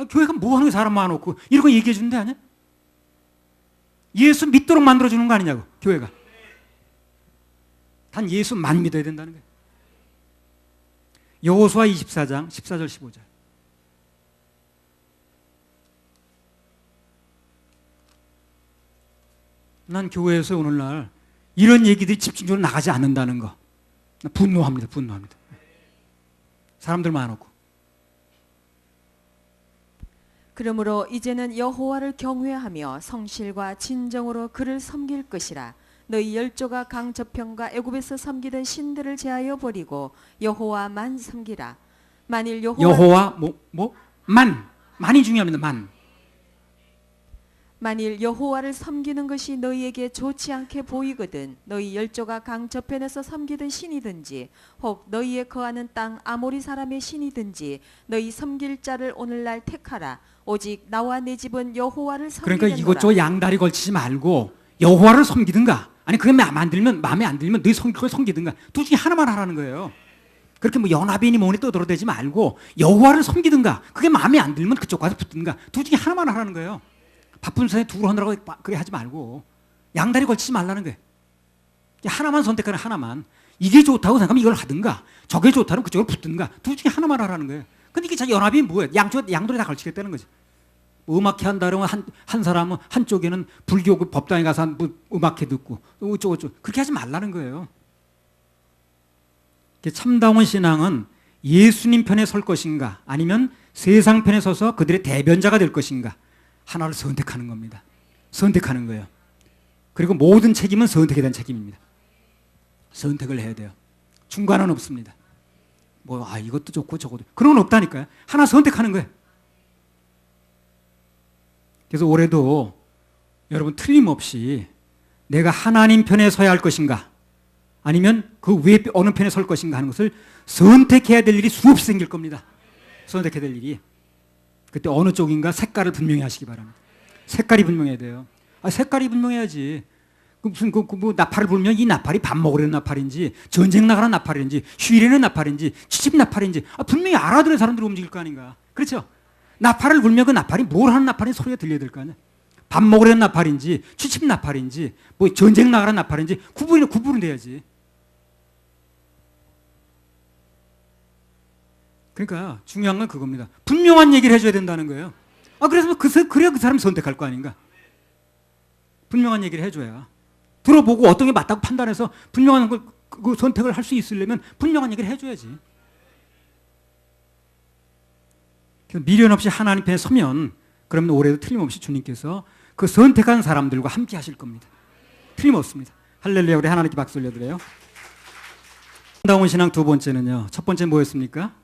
[SPEAKER 1] 교회가 뭐 하는 거 사람 모아놓고 이런 거 얘기해 주는데 아니야? 예수 믿도록 만들어주는 거 아니냐고, 교회가. 단 예수만 믿어야 된다는 거예요. 여호수아 24장 14절 15절. 난 교회에서 오늘날 이런 얘기들이 집중적으로 나가지 않는다는 거 분노합니다. 분노합니다. 사람들 많고.
[SPEAKER 2] 그러므로 이제는 여호와를 경외하며 성실과 진정으로 그를 섬길 것이라. 너희 열조가 강 저편과 애굽에서 섬기던 신들을 제하여 버리고 여호와만 섬기라. 만일
[SPEAKER 1] 여호와 만이 중요합니다.
[SPEAKER 2] 만일 여호와를 섬기는 것이 너희에게 좋지 않게 보이거든 너희 열조가 강 저편에서 섬기던 신이든지 혹 너희의 거하는 땅 아모리 사람의 신이든지 너희 섬길 자를 오늘날 택하라. 오직 나와 내 집은 여호와를 섬기겠노라.
[SPEAKER 1] 그러니까 이것저것 양다리 걸치지 말고 여호와를 섬기든가, 아니 그게 마음에 안 들면 너희 섬길 걸 섬기든가, 둘 중에 하나만 하라는 거예요. 그렇게 뭐 연합이니 뭐니 떠들어대지 말고 여호와를 섬기든가, 그게 마음에 안 들면 그쪽 가서 붙든가, 둘 중에 하나만 하라는 거예요. 바쁜 세상에 둘 하느라고 그래 하지 말고 양다리 걸치지 말라는 거예요. 하나만 선택하는, 하나만. 이게 좋다고 생각하면 이걸 하든가, 저게 좋다면 그쪽으로 붙든가, 둘 중에 하나만 하라는 거예요. 근데 이게 연합이 뭐예요? 양쪽에 다 걸치겠다는 거지. 뭐 음악회 한다 그러면 한 사람은 한쪽에는 불교 법당에 가서 음악회 듣고 어쩌고 그렇게 하지 말라는 거예요. 참다운 신앙은 예수님 편에 설 것인가, 아니면 세상 편에 서서 그들의 대변자가 될 것인가, 하나를 선택하는 겁니다. 선택하는 거예요. 그리고 모든 책임은 선택에 대한 책임입니다. 선택을 해야 돼요. 중간은 없습니다. 이것도 좋고 저것도, 그런 건 없다니까요. 하나 선택하는 거예요. 그래서 올해도 여러분 틀림없이 내가 하나님 편에 서야 할 것인가, 아니면 그 외에 어느 편에 설 것인가 하는 것을 선택해야 될 일이 수없이 생길 겁니다. 선택해야 될 일이. 그때 어느 쪽인가 색깔을 분명히 하시기 바랍니다. 색깔이 분명해야 돼요. 색깔이 분명해야지. 무슨 뭐 나팔을 불면 이 나팔이 밥 먹으려는 나팔인지, 전쟁 나가는 나팔인지, 휴일에는 나팔인지, 취집 나팔인지 분명히 알아들어야 사람들이 움직일 거 아닌가. 그렇죠? 나팔을 불면 그 나팔이 뭘 하는 나팔인지 소리가 들려야 될 거 아니야. 밥 먹으려는 나팔인지, 취집 나팔인지, 뭐 전쟁 나가는 나팔인지 구분은 돼야지. 그러니까 중요한 건 그겁니다. 분명한 얘기를 해줘야 된다는 거예요. 그래서 그래야 그 사람이 선택할 거 아닌가. 분명한 얘기를 해줘야. 들어보고 어떤 게 맞다고 판단해서 분명한 걸 그 선택을 할 수 있으려면 분명한 얘기를 해줘야지. 미련 없이 하나님 편에 서면, 그러면 올해도 틀림없이 주님께서 그 선택한 사람들과 함께 하실 겁니다. 틀림없습니다. 할렐루야. 우리 하나님께 박수 올려드려요. 참다운 신앙 두 번째는요, 첫 번째 뭐였습니까?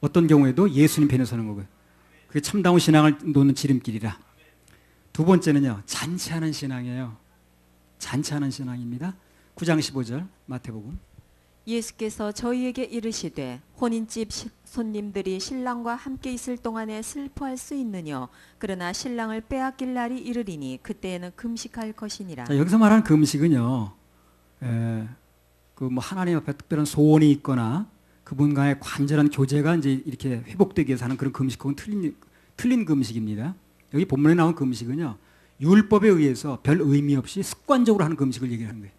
[SPEAKER 1] 어떤 경우에도 예수님 편에 서는 거고요. 그게 참다운 신앙을 놓는 지름길이라. 두 번째는요, 잔치하는 신앙이에요. 잔치하는 신앙입니다. 9장 15절 마태복음.
[SPEAKER 2] 예수께서 저희에게 이르시되 혼인집 손님들이 신랑과 함께 있을 동안에 슬퍼할 수 있느뇨. 그러나 신랑을 빼앗길 날이 이르리니 그때에는 금식할 것이니라.
[SPEAKER 1] 자, 여기서 말하는 금식은요, 하나님 앞에 특별한 소원이 있거나 그분과의 간절한 교제가 이제 이렇게 회복되기 위해서 하는 그런 금식하고는 틀린 금식입니다. 여기 본문에 나온 금식은요, 율법에 의해서 별 의미 없이 습관적으로 하는 금식을 얘기하는 거예요.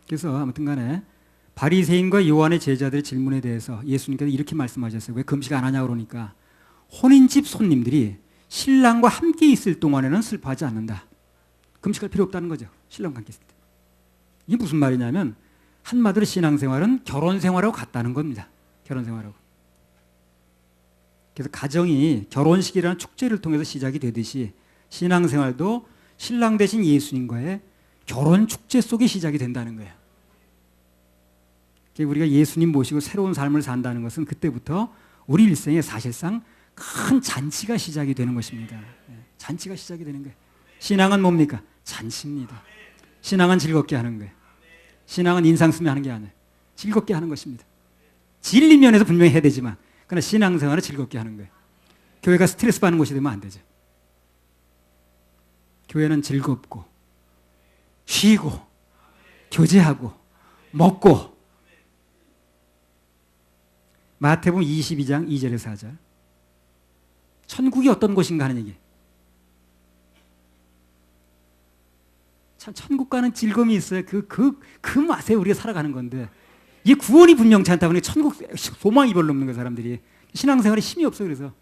[SPEAKER 1] 그래서 아무튼 간에 바리새인과 요한의 제자들의 질문에 대해서 예수님께서 이렇게 말씀하셨어요. 왜 금식 안 하냐고 그러니까, 혼인집 손님들이 신랑과 함께 있을 동안에는 슬퍼하지 않는다. 금식할 필요 없다는 거죠. 신랑 관계 있을 때. 이게 무슨 말이냐면 한마디로 신앙생활은 결혼생활하고 같다는 겁니다. 결혼생활하고. 그래서 가정이 결혼식이라는 축제를 통해서 시작이 되듯이 신앙생활도 신랑 대신 예수님과의 결혼 축제 속에 시작이 된다는 거예요. 우리가 예수님 모시고 새로운 삶을 산다는 것은 그때부터 우리 일생에 사실상 큰 잔치가 시작이 되는 것입니다. 잔치가 시작이 되는 거예요. 신앙은 뭡니까? 잔치입니다. 신앙은 즐겁게 하는 거예요. 신앙은 인상 쓰며 하는 게 아니에요. 즐겁게 하는 것입니다. 진리 면에서 분명히 해야 되지만 그러나 신앙생활을 즐겁게 하는 거예요. 교회가 스트레스 받는 곳이 되면 안 되죠. 교회는 즐겁고 쉬고 교제하고 먹고. 마태복음 22장 2절에서 4절. 천국이 어떤 곳인가 하는 얘기. 참 천국 가는 즐거움이 있어요. 그 맛에 우리가 살아가는 건데 이게 구원이 분명치 않다 보니까 천국 소망이 별로 없는 거예요. 사람들이 신앙생활에 힘이 없어. 그래서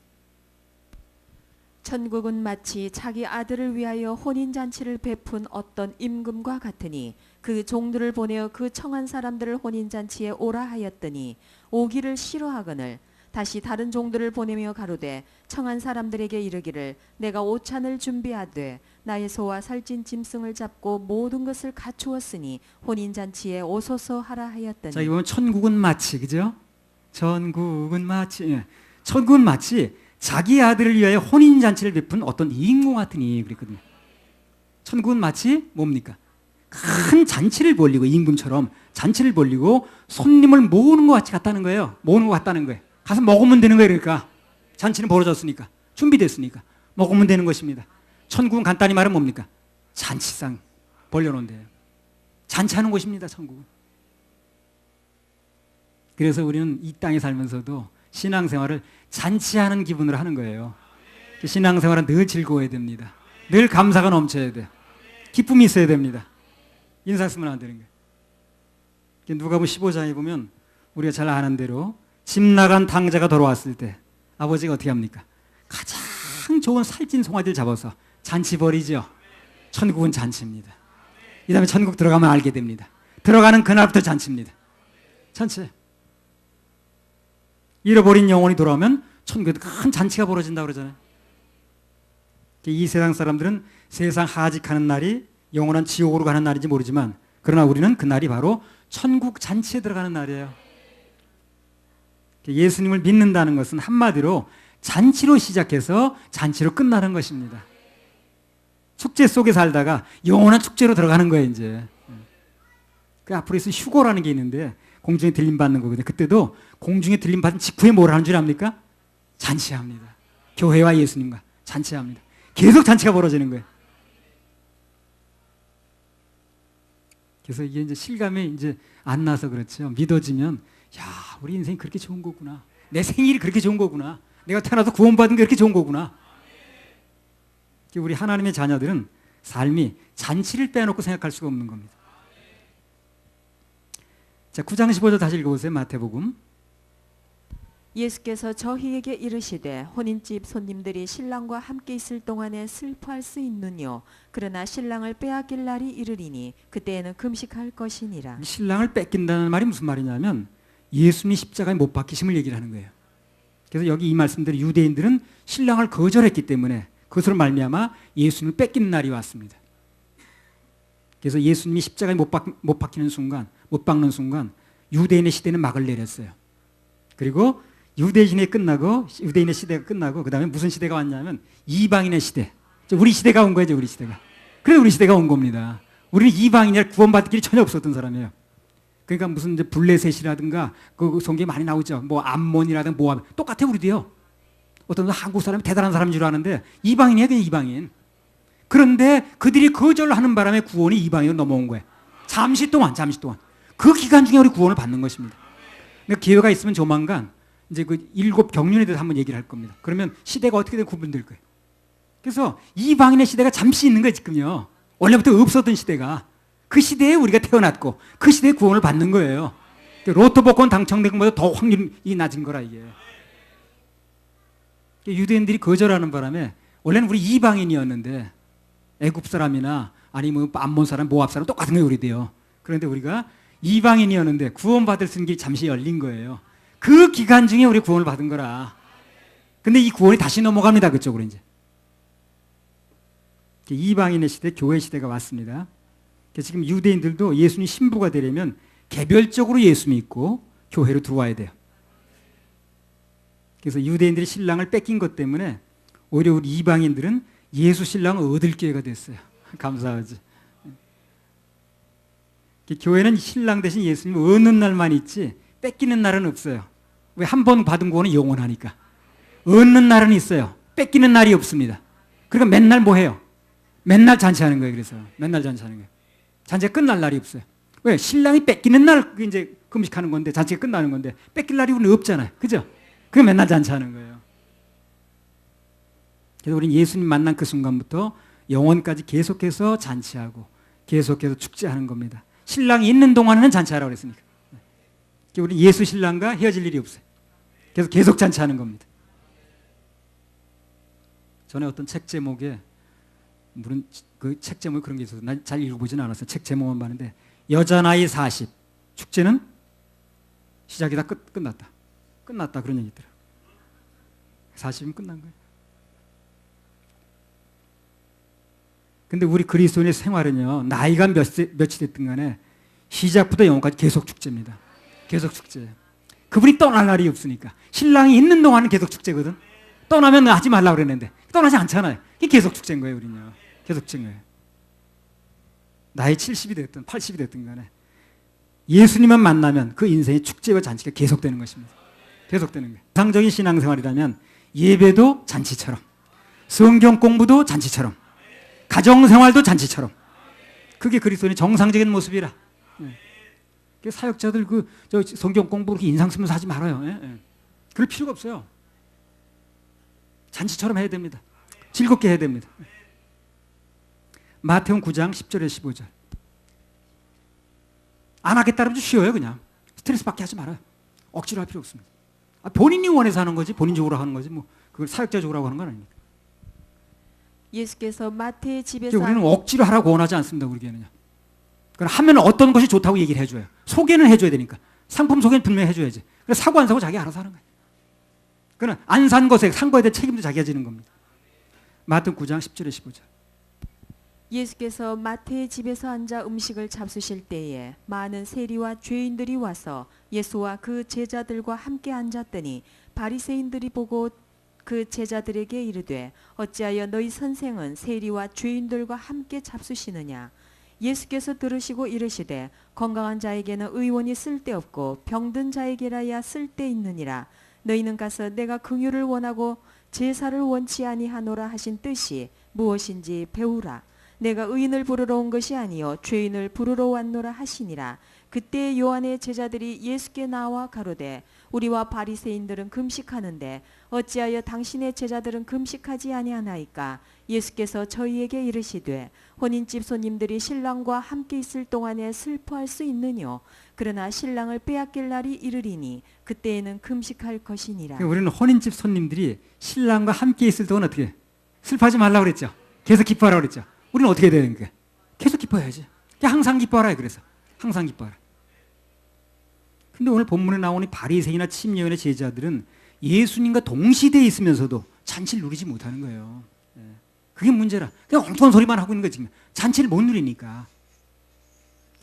[SPEAKER 2] 천국은 마치 자기 아들을 위하여 혼인잔치를 베푼 어떤 임금과 같으니 그 종들을 보내어 그 청한 사람들을 혼인잔치에 오라 하였더니 오기를 싫어하거늘 다시 다른 종들을 보내며 가로되 청한 사람들에게 이르기를 내가 오찬을 준비하되 나의 소와 살찐 짐승을 잡고 모든 것을 갖추었으니 혼인잔치에 오소서 하라 하였더니.
[SPEAKER 1] 자, 이거 보면 천국은 마치, 그죠? 천국은 마치 자기 아들을 위하여 혼인잔치를 베푼 어떤 임금 같으니 그랬거든요. 천국은 마치 뭡니까? 큰 잔치를 벌리고 임금처럼 잔치를 벌리고 손님을 모으는 것 같이 같다는 거예요. 모으는 것 같다는 거예요. 가서 먹으면 되는 거예요. 그러니까 잔치는 벌어졌으니까 준비됐으니까 먹으면 되는 것입니다. 천국은 간단히 말하면 뭡니까? 잔치상 벌려놓은 데요. 잔치하는 곳입니다. 천국은. 그래서 우리는 이 땅에 살면서도 신앙생활을 잔치하는 기분으로 하는 거예요. 신앙생활은 늘 즐거워야 됩니다. 늘 감사가 넘쳐야 돼요. 기쁨이 있어야 됩니다. 인상 쓰면 안 되는 거예요. 누가복음 15장에 보면 우리가 잘 아는 대로 집 나간 당자가 돌아왔을 때 아버지가 어떻게 합니까? 가장 좋은 살찐 송아지를 잡아서 잔치 벌이죠. 천국은 잔치입니다. 이 다음에 천국 들어가면 알게 됩니다. 들어가는 그날부터 잔치입니다. 잔치. 잃어버린 영혼이 돌아오면 천국에도 큰 잔치가 벌어진다고 그러잖아요. 이 세상 사람들은 세상 하직하는 날이 영원한 지옥으로 가는 날인지 모르지만 그러나 우리는 그 날이 바로 천국 잔치에 들어가는 날이에요. 예수님을 믿는다는 것은 한마디로 잔치로 시작해서 잔치로 끝나는 것입니다. 축제 속에 살다가 영원한 축제로 들어가는 거예요. 이제 그 앞으로 있을 휴거라는 게 있는데 공중에 들림 받는 거거든요. 그때도 공중에 들림 받은 직후에 뭘 하는 줄 압니까? 잔치합니다. 교회와 예수님과 잔치합니다. 계속 잔치가 벌어지는 거예요. 그래서 이게 이제 실감이 이제 안 나서 그렇죠. 믿어지면 야, 우리 인생이 그렇게 좋은 거구나. 내 생일이 그렇게 좋은 거구나. 내가 태어나서 구원받은 게 그렇게 좋은 거구나. 우리 하나님의 자녀들은 삶이 잔치를 빼놓고 생각할 수가 없는 겁니다. 자, 9장 15절 다시 읽어보세요. 마태복음.
[SPEAKER 2] 예수께서 저희에게 이르시되 혼인집 손님들이 신랑과 함께 있을 동안에 슬퍼할 수 있느뇨. 그러나 신랑을 빼앗길 날이 이르리니 그때에는 금식할 것이니라.
[SPEAKER 1] 신랑을 뺏긴다는 말이 무슨 말이냐면 예수님이 십자가에 못 박히심을 얘기를 하는 거예요. 그래서 여기 이 말씀대로 유대인들은 신랑을 거절했기 때문에 그것으로 말미암아 예수님을 뺏기는 날이 왔습니다. 그래서 예수님이 십자가에 못 박히는 순간, 못 박는 순간 유대인의 시대는 막을 내렸어요. 그리고 유대인의 시대가 끝나고 그 다음에 무슨 시대가 왔냐면 이방인의 시대. 우리 시대가 온 거죠. 우리 시대가. 그래서 우리 시대가 온 겁니다. 우리는 이방인이라 구원받을 길이 전혀 없었던 사람이에요. 그러니까 무슨 이제 블레셋이라든가 그 성경에 많이 나오죠. 뭐 암몬이라든가 모압 똑같아. 우리도요. 어떤 한국 사람이 대단한 사람인 줄 아는데 이방인이에요. 그냥 이방인. 그런데 그들이 거절하는 바람에 구원이 이방인으로 넘어온 거예요. 잠시 동안. 그 기간 중에 우리 구원을 받는 것입니다. 그러니까 기회가 있으면 조만간 이제 그 7 경륜에 대해서 한번 얘기를 할 겁니다. 그러면 시대가 어떻게 구분될 거예요. 그래서 이방인의 시대가 잠시 있는 거예요. 지금요. 원래부터 없었던 시대가. 그 시대에 우리가 태어났고 그 시대에 구원을 받는 거예요. 로또 복권 당첨된 것보다 더 확률이 낮은 거라 이게. 유대인들이 거절하는 바람에 원래는 우리 이방인이었는데 애굽 사람이나 아니 뭐 암몬 사람, 모압 사람 똑같은 거예요 우리도요. 그런데 우리가 이방인이었는데 구원받을 수 있는 길이 잠시 열린 거예요. 그 기간 중에 우리 구원을 받은 거라. 근데 이 구원이 다시 넘어갑니다. 그쪽으로 이제. 이방인의 시대, 교회 시대가 왔습니다. 지금 유대인들도 예수님 신부가 되려면 개별적으로 예수 믿고 교회로 들어와야 돼요. 그래서 유대인들이 신랑을 뺏긴 것 때문에 오히려 우리 이방인들은 예수 신랑을 얻을 기회가 됐어요. 감사하지. 교회는 신랑 대신 예수님을 얻는 날만 있지 뺏기는 날은 없어요. 왜? 한 번 받은 구원은 영원하니까. 얻는 날은 있어요. 뺏기는 날이 없습니다. 그러니까 맨날 뭐 해요? 맨날 잔치하는 거예요. 그래서 맨날 잔치하는 거예요. 잔치가 끝날 날이 없어요. 왜? 신랑이 뺏기는 날 이제 금식하는 건데 잔치가 끝나는 건데 뺏길 날이 우리는 없잖아요. 그죠? 그게 맨날 잔치하는 거예요. 그래서 우리는 예수님 만난 그 순간부터 영원까지 계속해서 잔치하고 계속해서 축제하는 겁니다. 신랑이 있는 동안에는 잔치하라고 그랬으니까. 우리 예수 신랑과 헤어질 일이 없어요. 그래서 계속 잔치하는 겁니다. 전에 어떤 책 제목에 물론 그 책 제목에 그런 게 있어서 난 잘 읽어보지는 않았어요. 책 제목만 봤는데 여자 나이 40 축제는 시작이다 끝났다 그런 얘기 있더라고요. 40이면 끝난 거예요. 근데 우리 그리스도인의 생활은요 나이가 몇이 됐든 간에 시작부터 영원까지 계속 축제입니다. 계속 축제예요. 그분이 떠날 날이 없으니까. 신랑이 있는 동안은 계속 축제거든. 떠나면 하지 말라고 그랬는데 떠나지 않잖아요. 이게 계속 축제인 거예요. 우리는요. 계속 축제인 거예요. 나이 70이 됐든 80이 됐든 간에 예수님만 만나면 그 인생의 축제와 잔치가 계속되는 것입니다. 계속되는 거예요. 정상적인 신앙생활이라면 예배도 잔치처럼 성경 공부도 잔치처럼 가정생활도 잔치처럼 그게 그리스도인의 정상적인 모습이라. 사역자들 저 성경 공부 그렇게 인상 쓰면서 하지 말아요. 그럴 필요가 없어요. 잔치처럼 해야 됩니다. 즐겁게 해야 됩니다. 마태복음 9장 10절에 15절. 안 하겠다 그러면 쉬워요. 그냥 스트레스 받게 하지 말아요. 억지로 할 필요 없습니다. 본인이 원해서 하는 거지 본인적으로 하는 거지 뭐 그걸 사역자적으로 하는 건 아닙니다.
[SPEAKER 2] 예수께서 마태의 집에서
[SPEAKER 1] 우리는 억지로 하라고 원하지 않습니다. 우리 교회는요. 그러니까 하면 어떤 것이 좋다고 얘기를 해줘요. 소개는 해줘야 되니까. 상품 소개는 분명히 해줘야지. 그래서 사고 안 사고 자기 알아서 하는 거예요. 그러나 안 산 것에 산 거에 대한 책임도 자기가 지는 겁니다. 마태복음 9장 10절에 15절.
[SPEAKER 2] 예수께서 마태의 집에서 앉아 음식을 잡수실 때에 많은 세리와 죄인들이 와서 예수와 그 제자들과 함께 앉았더니 바리새인들이 보고 그 제자들에게 이르되 어찌하여 너희 선생은 세리와 죄인들과 함께 잡수시느냐. 예수께서 들으시고 이르시되 건강한 자에게는 의원이 쓸데없고 병든 자에게라야 쓸데있느니라. 너희는 가서 내가 긍휼을 원하고 제사를 원치 아니하노라 하신 뜻이 무엇인지 배우라. 내가 의인을 부르러 온 것이 아니요 죄인을 부르러 왔노라 하시니라. 그때 요한의 제자들이 예수께 나와 가로되 우리와 바리새인들은 금식하는데 어찌하여 당신의 제자들은 금식하지 아니하나이까. 예수께서 저희에게 이르시되 혼인집 손님들이 신랑과 함께 있을 동안에 슬퍼할 수 있느뇨. 그러나 신랑을 빼앗길 날이 이르리니 그때에는 금식할 것이니라.
[SPEAKER 1] 우리는 혼인집 손님들이 신랑과 함께 있을 동안 어떻게 슬퍼하지 말라고 그랬죠. 계속 기뻐하라고 그랬죠. 우리는 어떻게 해야 되는 거야? 계속 기뻐해야지. 항상 기뻐하라. 그래서 항상 기뻐하라. 근데 오늘 본문에 나오는 바리새인이나 침례원의 제자들은 예수님과 동시대에 있으면서도 잔치를 누리지 못하는 거예요. 그게 문제라. 그냥 엉뚱한 소리만 하고 있는 거지. 지금. 잔치를 못 누리니까.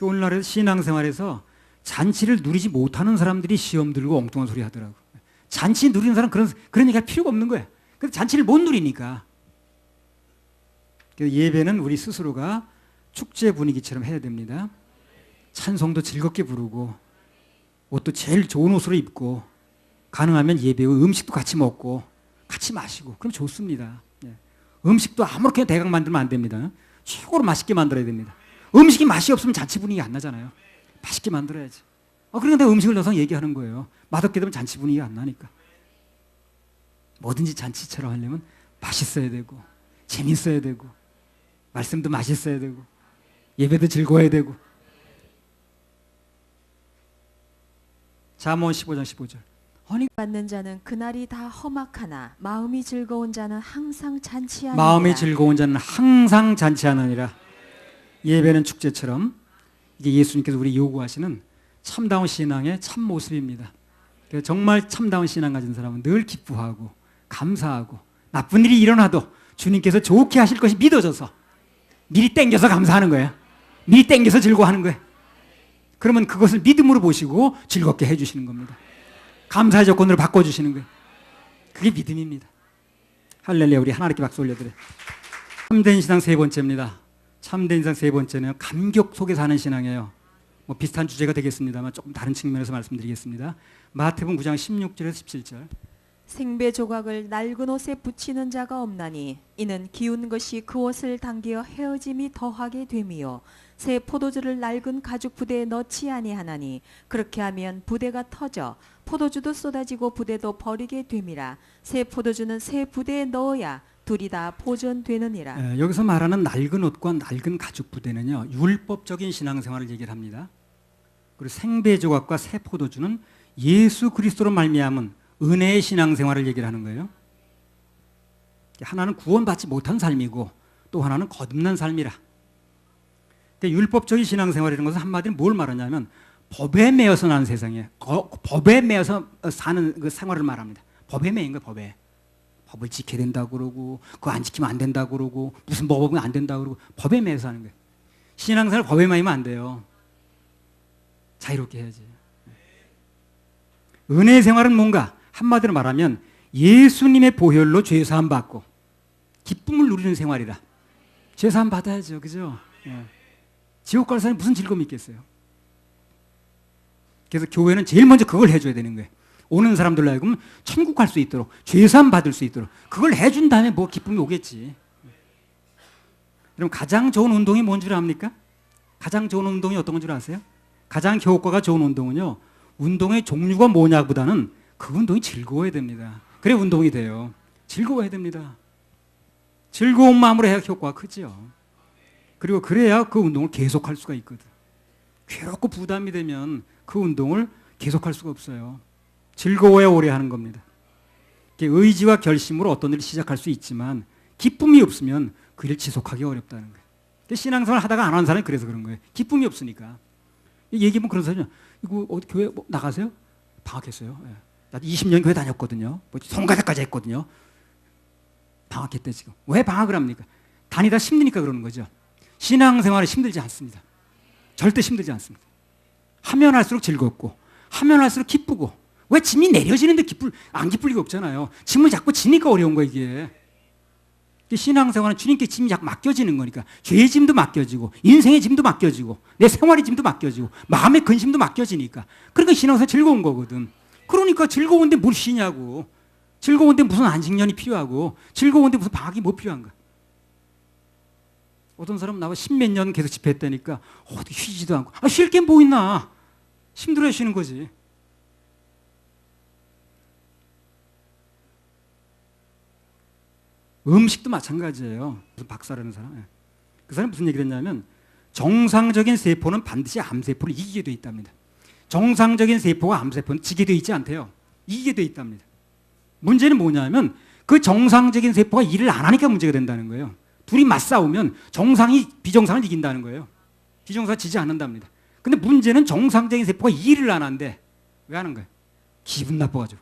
[SPEAKER 1] 오늘날의 신앙생활에서 잔치를 누리지 못하는 사람들이 시험 들고 엉뚱한 소리 하더라고. 잔치 누리는 사람 그런 얘기 할 필요가 없는 거야. 근데 잔치를 못 누리니까. 그래서 예배는 우리 스스로가 축제 분위기처럼 해야 됩니다. 찬송도 즐겁게 부르고 옷도 제일 좋은 옷으로 입고 가능하면 예배 후 음식도 같이 먹고 같이 마시고 그럼 좋습니다. 음식도 아무렇게나 대강 만들면 안 됩니다. 최고로 맛있게 만들어야 됩니다. 음식이 맛이 없으면 잔치 분위기 안 나잖아요. 맛있게 만들어야지. 그런데 음식을 넣어서 얘기하는 거예요. 맛없게 되면 잔치 분위기가 안 나니까. 뭐든지 잔치처럼 하려면 맛있어야 되고 재밌어야 되고 말씀도 맛있어야 되고 예배도 즐거워야 되고. 잠언 15장 15절.
[SPEAKER 2] 받는 자는 그날이 다 험악하나 마음이 즐거운 자는 항상 잔치하느니라.
[SPEAKER 1] 마음이 즐거운 자는 항상 잔치하느니라. 예배는 축제처럼 이게 예수님께서 우리 요구하시는 참다운 신앙의 참 모습입니다. 그래서 정말 참다운 신앙 가진 사람은 늘 기뻐하고 감사하고 나쁜 일이 일어나도 주님께서 좋게 하실 것이 믿어져서 미리 땡겨서 감사하는 거예요. 미리 땡겨서 즐거워하는 거예요. 그러면 그것을 믿음으로 보시고 즐겁게 해주시는 겁니다. 감사의 조건으로 바꿔주시는 거예요. 그게 믿음입니다. 할렐루야. 우리 하나님께 박수 올려드려요. 참된 신앙 세 번째입니다. 참된 신앙 세 번째는 감격 속에 사는 신앙이에요. 뭐 비슷한 주제가 되겠습니다만 조금 다른 측면에서 말씀드리겠습니다. 마태복음 9장 16절에서 17절.
[SPEAKER 2] 생배 조각을 낡은 옷에 붙이는 자가 없나니 이는 기운 것이 그 옷을 당기어 헤어짐이 더하게 됨이요 새 포도주를 낡은 가죽 부대에 넣지 아니하나니 그렇게 하면 부대가 터져 포도주도 쏟아지고 부대도 버리게 됨이라 새 포도주는 새 부대에 넣어야 둘이 다 보존되느니라.
[SPEAKER 1] 여기서 말하는 낡은 옷과 낡은 가죽 부대는요, 율법적인 신앙생활을 얘기를 합니다. 그리고 생배 조각과 새 포도주는 예수 그리스도로 말미암은 은혜의 신앙생활을 얘기를 하는 거예요. 하나는 구원받지 못한 삶이고 또 하나는 거듭난 삶이라. 율법적인 신앙생활이라는 것은 한마디로 뭘 말하냐면 법에 매여서 사는 세상이에요. 법에 매여서 사는 그 생활을 말합니다. 법에 매인 거예요. 법에. 법을 지켜야 된다고 그러고 그거 안 지키면 안 된다고 그러고 무슨 법은 안 된다고 그러고 법에 매여서 하는 거예요. 신앙생활 법에 매이면 안 돼요. 자유롭게 해야지. 은혜의 생활은 뭔가? 한마디로 말하면 예수님의 보혈로 죄사함 받고 기쁨을 누리는 생활이라. 죄사함 받아야죠. 그죠? 예. 지옥 갈 사람이 무슨 즐거움이 있겠어요? 그래서 교회는 제일 먼저 그걸 해줘야 되는 거예요. 오는 사람들로 하여금 천국 갈 수 있도록 죄사함 받을 수 있도록 그걸 해준 다음에 뭐 기쁨이 오겠지. 그럼 가장 좋은 운동이 뭔 줄 압니까? 가장 좋은 운동이 어떤 건 줄 아세요? 가장 효과가 좋은 운동은요, 운동의 종류가 뭐냐보다는 그 운동이 즐거워야 됩니다. 그래 운동이 돼요. 즐거워야 됩니다. 즐거운 마음으로 해야 효과가 크죠. 그리고 그래야 그 운동을 계속할 수가 있거든. 괴롭고 부담이 되면 그 운동을 계속할 수가 없어요. 즐거워야 오래 하는 겁니다. 의지와 결심으로 어떤 일을 시작할 수 있지만 기쁨이 없으면 그 일을 지속하기 어렵다는 거예요. 신앙생활 하다가 안 하는 사람이 그래서 그런 거예요. 기쁨이 없으니까. 얘기하면 그런 사람이 이거 어디 교회 뭐 나가세요? 방학했어요. 예. 나도 20년 교회 다녔거든요. 뭐 성가대까지 했거든요. 방학했대 지금. 왜 방학을 합니까? 다니다 힘드니까 그러는 거죠. 신앙생활이 힘들지 않습니다. 절대 힘들지 않습니다. 하면 할수록 즐겁고 하면 할수록 기쁘고 왜 짐이 내려지는데 안 기쁠 리가 없잖아요. 짐을 자꾸 지니까 어려운 거예요 이게. 신앙생활은 주님께 짐이 자꾸 맡겨지는 거니까 죄의 짐도 맡겨지고 인생의 짐도 맡겨지고 내 생활의 짐도 맡겨지고 마음의 근심도 맡겨지니까 그러니까 신앙생활 즐거운 거거든. 그러니까 즐거운데 뭘 쉬냐고. 즐거운데 무슨 안식년이 필요하고 즐거운데 무슨 방학이 뭐 필요한가. 어떤 사람 나와 10몇 년 계속 집회했다니까 어디 쉬지도 않고 쉴 게 뭐 있나. 힘들어야 쉬는 거지. 음식도 마찬가지예요. 무슨 박사라는 사람. 그 사람이 무슨 얘기를 했냐면 정상적인 세포는 반드시 암세포를 이기게 돼 있답니다. 정상적인 세포와 암세포는 지게 돼 있지 않대요. 이기게 돼 있답니다. 문제는 뭐냐면 그 정상적인 세포가 일을 안 하니까 문제가 된다는 거예요. 둘이 맞싸우면 정상이 비정상을 이긴다는 거예요. 비정상이 지지 않는답니다. 근데 문제는 정상적인 세포가 일을 안 한대. 왜 하는 거예요? 기분 나빠가지고.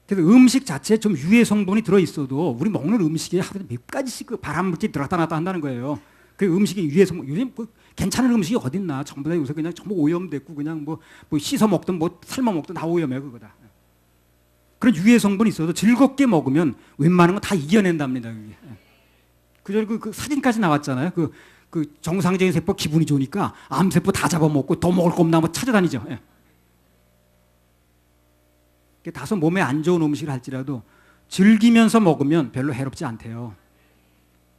[SPEAKER 1] 그래서 음식 자체에 좀 유해 성분이 들어있어도 우리 먹는 음식에 하루에 몇 가지씩 그 발암물질이 들어갔다 나왔다 한다는 거예요. 그 음식이 유해 성분, 요즘 뭐 괜찮은 음식이 어딨나. 전부 다 요새 그냥 전부 오염됐고 그냥 뭐 씻어 먹든 뭐 삶아 먹든 다 오염해 그거다. 그런 유해 성분이 있어도 즐겁게 먹으면 웬만한 거 다 이겨낸답니다. 그게. 그저 그 사진까지 나왔잖아요. 그 정상적인 세포 기분이 좋으니까 암세포 다 잡아먹고 더 먹을 거 없나 뭐 찾아다니죠. 다소 몸에 안 좋은 음식을 할지라도 즐기면서 먹으면 별로 해롭지 않대요.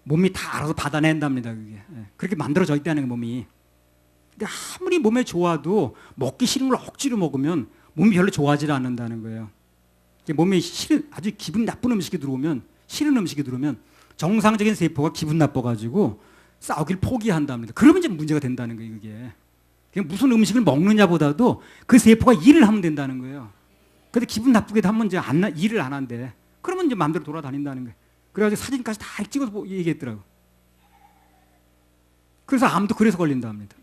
[SPEAKER 1] 몸이 다 알아서 받아낸답니다. 그게. 그렇게 만들어져 있다는 게 몸이. 근데 아무리 몸에 좋아도 먹기 싫은 걸 억지로 먹으면 몸이 별로 좋아하지 않는다는 거예요. 몸에 아주 기분 나쁜 음식이 들어오면 싫은 음식이 들어오면 정상적인 세포가 기분 나빠가지고 싸우길 포기한답니다. 그러면 이제 문제가 된다는 거예요. 그게 무슨 음식을 먹느냐보다도 그 세포가 일을 하면 된다는 거예요. 근데 기분 나쁘게 하면 이제 일을 안 한대. 그러면 이제 마음대로 돌아다닌다는 거예요. 그래가지고 사진까지 다 찍어서 얘기했더라고. 그래서 암도 그래서 걸린다 합니다.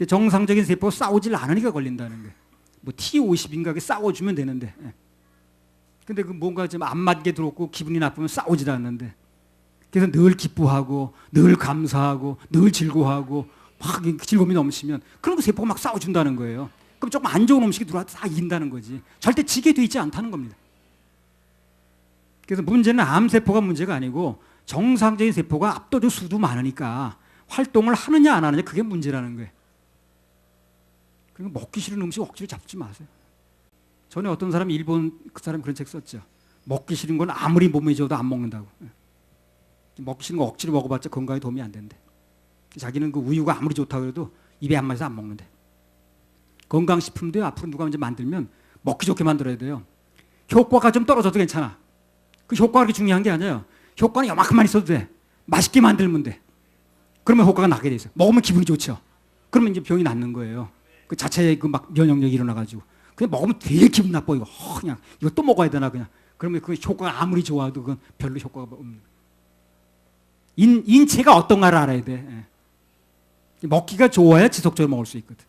[SPEAKER 1] 정상적인 세포가 싸우질 않으니까 걸린다는 거예요. 뭐 T50인가 그 싸워주면 되는데. 근데 그 뭔가 좀 안 맞게 들어오고 기분이 나쁘면 싸우지도 않는데. 그래서 늘 기뻐하고 늘 감사하고 늘 즐거워하고 막 즐거움이 넘치면 그런 거 세포가 막 싸워준다는 거예요. 그럼 조금 안 좋은 음식이 들어와도 다 이긴다는 거지. 절대 지게 돼 있지 않다는 겁니다. 그래서 문제는 암세포가 문제가 아니고 정상적인 세포가 압도적 수도 많으니까 활동을 하느냐 안 하느냐 그게 문제라는 거예요. 그러니까 먹기 싫은 음식 억지로 잡지 마세요. 전에 어떤 사람이 일본 그 사람이 그런 책 썼죠. 먹기 싫은 건 아무리 몸에 줘도 안 먹는다고. 먹기 싫은 거 억지로 먹어봤자 건강에 도움이 안 된대. 자기는 그 우유가 아무리 좋다고 해도 입에 안 맞아서 안 먹는데. 건강식품도 앞으로 누가 먼저 만들면 먹기 좋게 만들어야 돼요. 효과가 좀 떨어져도 괜찮아. 그 효과가 그렇게 중요한 게 아니에요. 효과는 요만큼만 있어도 돼. 맛있게 만들면 돼. 그러면 효과가 나게 돼 있어요. 먹으면 기분이 좋죠. 그러면 이제 병이 낫는 거예요. 그 자체의 그 막 면역력이 일어나가지고 그냥 먹으면 되게 기분 나빠. 이거 그냥 이거 또 먹어야 되나 그냥. 그러면 그 효과가 아무리 좋아도 그건 별로 효과가 없는. 인체가 어떤가를 알아야 돼. 먹기가 좋아야 지속적으로 먹을 수 있거든.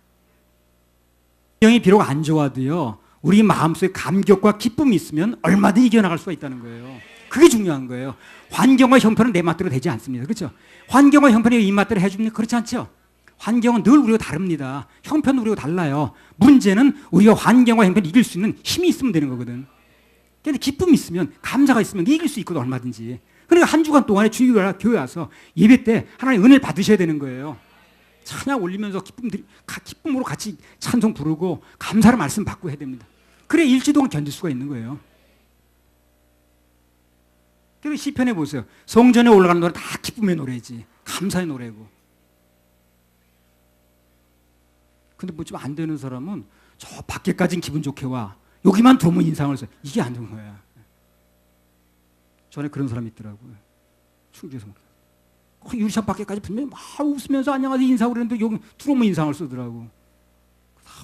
[SPEAKER 1] 환경이 비록 안 좋아도요. 우리 마음속에 감격과 기쁨이 있으면 얼마든지 이겨나갈 수가 있다는 거예요. 그게 중요한 거예요. 환경과 형편은 내 맛대로 되지 않습니다. 그렇죠? 환경과 형편이 이 맛대로 해주면 그렇지 않죠? 환경은 늘 우리가 다릅니다. 형편은 우리가 달라요. 문제는 우리가 환경과 형편을 이길 수 있는 힘이 있으면 되는 거거든. 근데 기쁨이 있으면 감사가 있으면 이길 수 있거든 얼마든지. 그러니까 한 주간 동안에 주일날 교회 와서 예배 때 하나님 은혜를 받으셔야 되는 거예요. 찬양 올리면서 기쁨으로 같이 찬송 부르고 감사의 말씀 받고 해야 됩니다. 그래 일주 동안 견딜 수가 있는 거예요. 그래서 시편에 보세요. 성전에 올라가는 노래 다 기쁨의 노래지. 감사의 노래고. 근데 뭐 좀 안 되는 사람은 저 밖에까지는 기분 좋게 와. 여기만 들어오면 인상을 써. 이게 안 되는 거야. 전에 그런 사람이 있더라고요. 충주에서. 유리창 밖에까지 분명히 막 웃으면서 안녕하세요 인사하고 그랬는데 여기 들어오면 인상을 쓰더라고.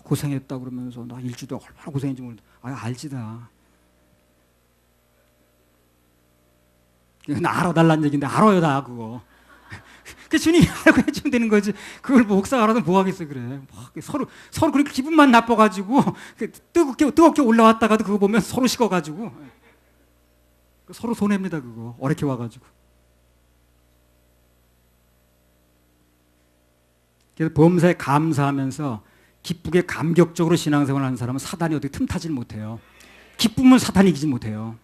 [SPEAKER 1] 고생했다 그러면서 나 일주도 얼마나 고생했는지 모르는데 알지다. 나 알아달라는 얘기인데 알아요 다 그거. 그 주님이 알고 해주면 되는 거지. 그걸 목사가 알아도 뭐 하겠어 그래. 서로 그렇게 기분만 나빠가지고 뜨겁게 올라왔다가도 그거 보면 서로 식어가지고 서로 손해입니다 그거. 어렵게 와가지고. 그래서 범사에 감사하면서 기쁘게 감격적으로 신앙생활을 하는 사람은 사단이 어떻게 틈타질 못해요. 기쁨은 사탄이 이기지 못해요.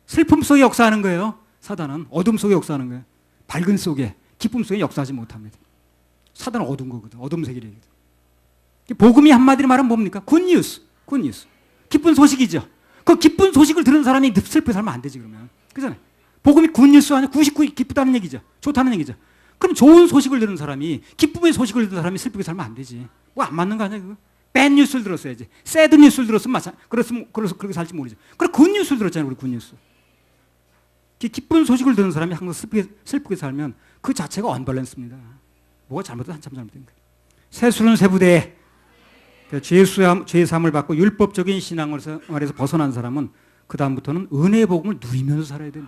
[SPEAKER 1] 슬픔 속에 역사하는 거예요. 사단은 어둠 속에 역사하는 거예요. 밝은 속에 기쁨 속에 역사하지 못합니다. 사단은 어두운 거거든. 어둠 세계이거든. 복음이 한마디로 말하면 뭡니까? 굿뉴스. 굿뉴스. 기쁜 소식이죠. 그 기쁜 소식을 들은 사람이 슬프게 살면 안 되지 그러면. 그잖아요. 복음이 굿뉴스 아니야? 99 기쁘다는 얘기죠. 좋다는 얘기죠. 그럼 좋은 소식을 들은 사람이 기쁨의 소식을 들은 사람이 슬프게 살면 안 되지. 뭐 안 맞는 거 아니야 그거? 밴 뉴스를 들었어야지. 새드 뉴스를 들었으면 그래서 그렇게 살지 모르지. 그래 굿 뉴스를 들었잖아요 우리 굿 뉴스. 기쁜 소식을 들은 사람이 항상 슬프게 살면 그 자체가 언밸런스입니다. 뭐가 잘못된 한참 잘못된 거예요. 세수는 세부대. 죄 사함을 받고 율법적인 신앙에서 벗어난 사람은 그 다음부터는 은혜의 복음을 누리면서 살아야 돼.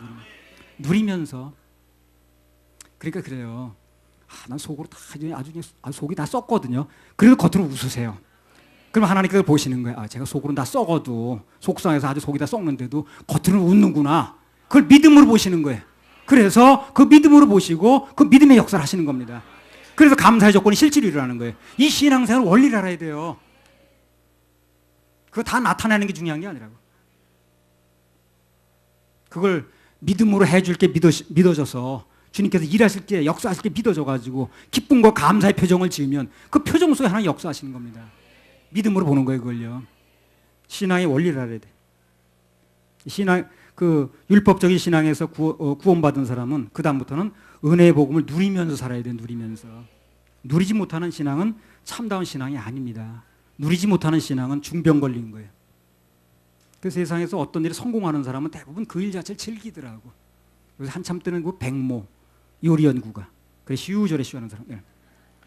[SPEAKER 1] 누리면서. 그러니까 그래요. 난 속으로 다 아주 속이 다 썩거든요. 그래도 겉으로 웃으세요. 그럼 하나님께서 보시는 거예요. 제가 속으로는 다 썩어도 속상해서 아주 속이 다 썩는데도 겉으로는 웃는구나. 그걸 믿음으로 보시는 거예요. 그래서 그 믿음으로 보시고 그 믿음의 역사를 하시는 겁니다. 그래서 감사의 조건이 실제로 일어나는 거예요. 이 신앙생활 원리를 알아야 돼요. 그거 다 나타내는 게 중요한 게 아니라고. 그걸 믿음으로 해줄 게 믿어져서 주님께서 일하실 때 역사하실 게 믿어져가지고 기쁨과 감사의 표정을 지으면 그 표정 속에 하나님 역사하시는 겁니다. 믿음으로 보는 거예요 그걸요. 신앙의 원리를 알아야 돼. 율법적인 신앙에서 구원받은 사람은 그 다음부터는 은혜의 복음을 누리면서 살아야 돼. 누리면서. 누리지 못하는 신앙은 참다운 신앙이 아닙니다. 누리지 못하는 신앙은 중병 걸린 거예요. 그 세상에서 어떤 일에 성공하는 사람은 대부분 그 일 자체를 즐기더라고. 그래서 한참 때는 그 백모 요리 연구가 그래 시우저래 시우하는 사람.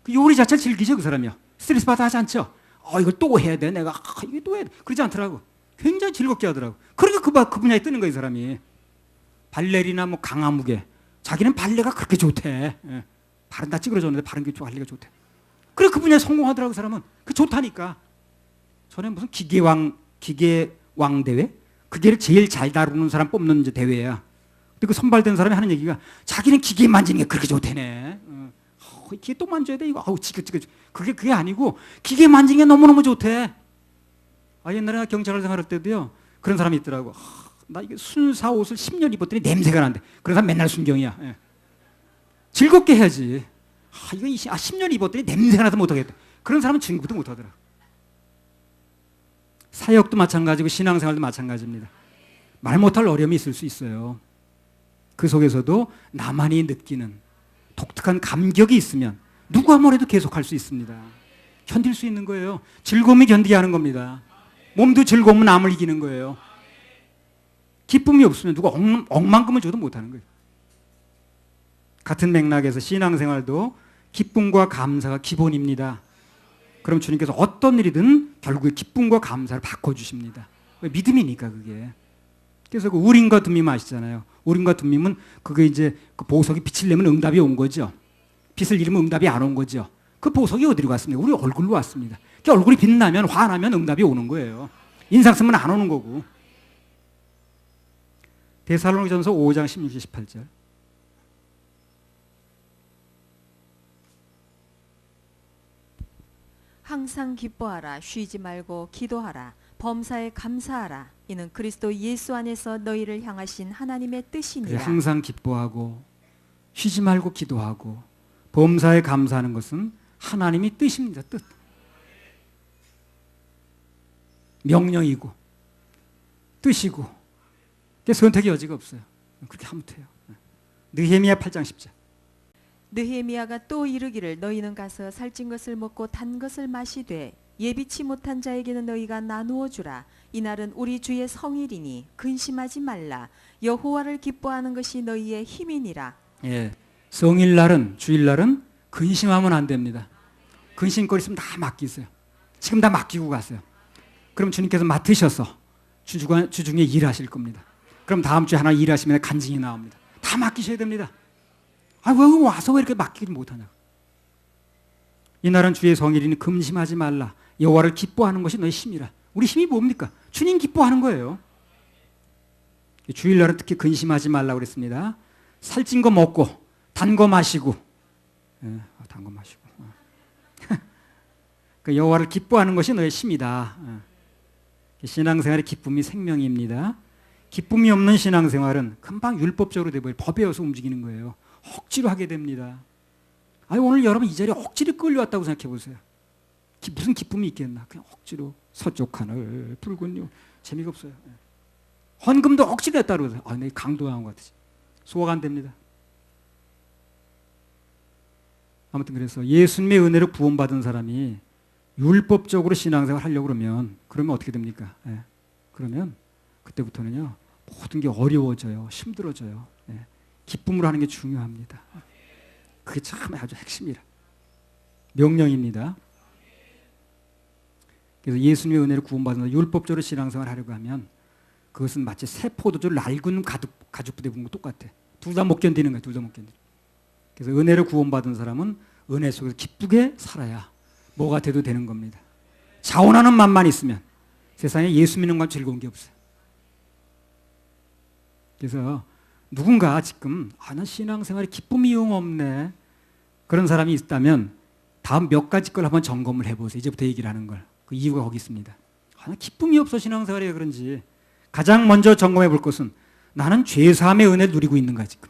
[SPEAKER 1] 그 요리 자체를 즐기죠 그 사람이요. 스트레스 받아 하지 않죠. 이걸 또 해야 돼 내가 이거 또 해야 돼. 그러지 않더라고. 굉장히 즐겁게 하더라고. 그러니까 그 분야에 뜨는 거예요 이 사람이. 발레리나 뭐 강화무게 자기는 발레가 그렇게 좋대. 발은 다 찌그러졌는데 바른 게 관리가 좋대. 그래 그분야 성공하더라고 그 사람은. 그 좋다니까. 전에 무슨 기계왕 대회? 그게를 제일 잘 다루는 사람 뽑는 이제 대회야. 근데 그 선발된 사람이 하는 얘기가 자기는 기계 만지는 게 그렇게 좋대네. 기계 또 만져야 돼 이거. 아우 지긋지긋. 그게 아니고 기계 만지는 게 너무너무 좋대. 옛날에 나 경찰을 생활할 때도요. 그런 사람이 있더라고. 나 이게 순사 옷을 10년 입었더니 냄새가 난대. 그런 사람 맨날 순경이야. 예. 즐겁게 해야지. 이거 10년 입었더니 냄새가 나서 못하겠다. 그런 사람은 지금부터 못하더라. 사역도 마찬가지고 신앙생활도 마찬가지입니다. 말 못할 어려움이 있을 수 있어요. 그 속에서도 나만이 느끼는 독특한 감격이 있으면 누가 뭐래도 계속할 수 있습니다. 견딜 수 있는 거예요. 즐거움이 견디게 하는 겁니다. 몸도 즐거우면 남을 이기는 거예요. 기쁨이 없으면 누가 억만금을 줘도 못하는 거예요. 같은 맥락에서 신앙생활도 기쁨과 감사가 기본입니다. 그럼 주님께서 어떤 일이든 결국에 기쁨과 감사를 바꿔주십니다. 믿음이니까 그게. 그래서 그 우림과 둠밈 아시잖아요. 우림과 둠밈은 그게 이제 그 보석이 빛을 내면 응답이 온 거죠. 빛을 잃으면 응답이 안 온 거죠. 그 보석이 어디로 갔습니까? 우리 얼굴로 왔습니다. 그 얼굴이 빛나면 화나면 응답이 오는 거예요. 인상 쓰면 안 오는 거고. 데살로니가전서 5장 16절 18절.
[SPEAKER 2] 항상 기뻐하라. 쉬지 말고 기도하라. 범사에 감사하라. 이는 그리스도 예수 안에서 너희를 향하신 하나님의 뜻이니라.
[SPEAKER 1] 그래, 항상 기뻐하고 쉬지 말고 기도하고 범사에 감사하는 것은 하나님의 뜻입니다. 뜻. 명령이고 뜻이고 선택의 여지가 없어요. 그렇게 하면 돼요. 느헤미야 8장 10절.
[SPEAKER 2] 느헤미야가 또 이르기를 너희는 가서 살찐 것을 먹고 단 것을 마시되 예비치 못한 자에게는 너희가 나누어 주라. 이날은 우리 주의 성일이니 근심하지 말라. 여호와를 기뻐하는 것이 너희의 힘이니라.
[SPEAKER 1] 예, 성일날은 주일날은 근심하면 안 됩니다. 근심거리 있으면 다 맡기세요. 지금 다 맡기고 가세요. 그럼 주님께서 맡으셔서 주중에 일하실 겁니다. 그럼 다음 주에 하나 일하시면 간증이 나옵니다. 다 맡기셔야 됩니다. 왜 와서 왜 이렇게 맡기지 못하냐. 이날은 주의 성일이니 근심하지 말라. 여호와를 기뻐하는 것이 너의 힘이라. 우리 힘이 뭡니까? 주님 기뻐하는 거예요. 주일날은 특히 근심하지 말라고 그랬습니다. 살찐 거 먹고 단 거 마시고 단 거 마시고 그 여호와를 기뻐하는 것이 너의 힘이다. 신앙생활의 기쁨이 생명입니다. 기쁨이 없는 신앙생활은 금방 율법적으로 되버려 법에서 움직이는 거예요. 억지로 하게 됩니다. 오늘 여러분 이 자리에 억지로 끌려왔다고 생각해 보세요. 무슨 기쁨이 있겠나. 그냥 억지로 서쪽 하늘 붉은 재미가 없어요. 헌금도 억지로 했다고 그러세요. 내 강도당한 것 같으지. 소화가 안 됩니다. 아무튼 그래서 예수님의 은혜로 구원받은 사람이 율법적으로 신앙생활 하려고 그러면 어떻게 됩니까? 그러면 그때부터는요 모든 게 어려워져요. 힘들어져요. 기쁨으로 하는 게 중요합니다. 그게 참 아주 핵심이라. 명령입니다. 그래서 예수님의 은혜로 구원받은 율법적으로 신앙생활 하려고 하면 그것은 마치 새 포도주를 낡은 가죽부대 부는 거 똑같아. 둘 다 못 견디는 거야. 둘 다 못 견디는. 그래서 은혜로 구원받은 사람은 은혜 속에서 기쁘게 살아야 뭐가 돼도 되는 겁니다. 자원하는 맘만 있으면 세상에 예수 믿는 건 즐거운 게 없어요. 그래서 누군가 지금 난 신앙생활에 기쁨이 영 없네 그런 사람이 있다면 다음 몇 가지 걸 한번 점검을 해보세요. 이제부터 얘기를 하는 걸. 그 이유가 거기 있습니다. 난 기쁨이 없어 신앙생활에 그런지 가장 먼저 점검해 볼 것은 나는 죄사함의 은혜를 누리고 있는가 지금.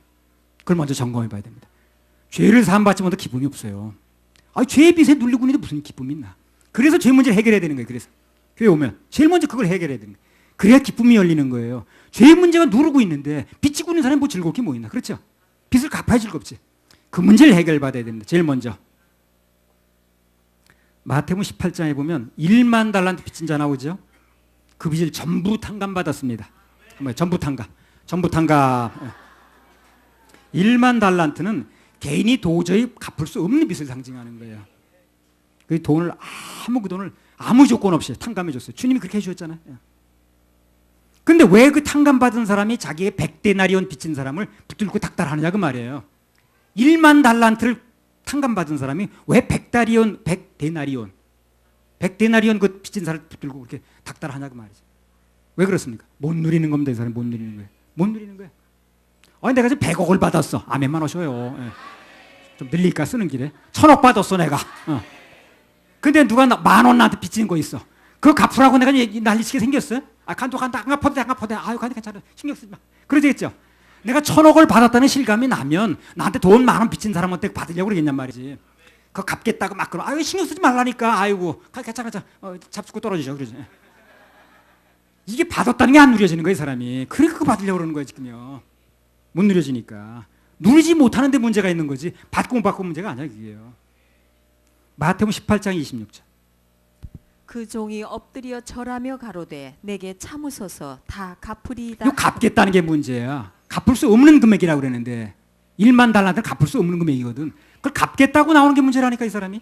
[SPEAKER 1] 그걸 먼저 점검해 봐야 됩니다. 죄를 사함받지 못해 기쁨이 없어요. 죄의 빚에 눌리고 있는데 무슨 기쁨이 있나. 그래서 죄 문제를 해결해야 되는 거예요. 그래서 교회 오면 제일 먼저 그걸 해결해야 되는 거예요. 그래야 기쁨이 열리는 거예요. 죄의 문제가 누르고 있는데 빚지고 있는 사람이 뭐 즐거울 게 뭐 있나. 그렇죠? 빚을 갚아야 즐겁지. 그 문제를 해결받아야 됩니다. 제일 먼저. 마태복음 18장에 보면 1만 달란트 빚진 자 나오죠. 그 빚을 전부 탕감받았습니다. 전부 탕감. 1만 달란트는 개인이 도저히 갚을 수 없는 빚을 상징하는 거예요. 그 돈을 아무 조건 없이 탕감해 줬어요. 주님이 그렇게 해주셨잖아요. 근데 왜 그 탕감받은 사람이 자기의 100데나리온 빚진 사람을 붙들고 닥달하느냐 그 말이에요. 1만 달란트를 탕감 받은 사람이 왜 백데나리온 그 빚진 사람을 붙들고 그렇게 닥달하냐 그 말이죠. 왜 그렇습니까? 못 누리는 겁니다. 이 사람이 못 누리는 거예요. 못 누리는 거예요. 아니 내가 지금 100억을 받았어. 아멘만 하셔요. 예. 좀 늘릴까 쓰는 길에 1000억 받았어 내가. 근데 누가 10,000원 나한테 빚진 거 있어. 그거 갚으라고 내가 난리치게 생겼어? 간다 안 갚아도 돼. 아유 괜찮아. 신경 쓰지 마. 그러겠죠. 내가 1000억을 받았다는 실감이 나면 나한테 돈 10,000원 빚진 사람한테 받으려고 그러겠냔 말이지. 그거 갚겠다고 막 그러. 아유 신경 쓰지 말라니까. 아이고 괜찮아. 잡수고 떨어지죠. 그러지. 이게 받았다는 게 안 누려지는 거예요, 이 사람이. 그러니까 그거 받으려고 그러는 거예요, 지금요. 못 누려지니까. 누리지 못하는데 문제가 있는 거지. 받고 못 받고 문제가 아니야, 그게요. 마태복음 18장 26절.
[SPEAKER 2] 그 종이 엎드려 절하며 가로되 내게 참으소서 다 갚으리이다.
[SPEAKER 1] 이거 갚겠다는 게 문제야. 갚을 수 없는 금액이라고 그러는데 1만 달러한테는 갚을 수 없는 금액이거든. 그걸 갚겠다고 나오는 게 문제라니까 이 사람이.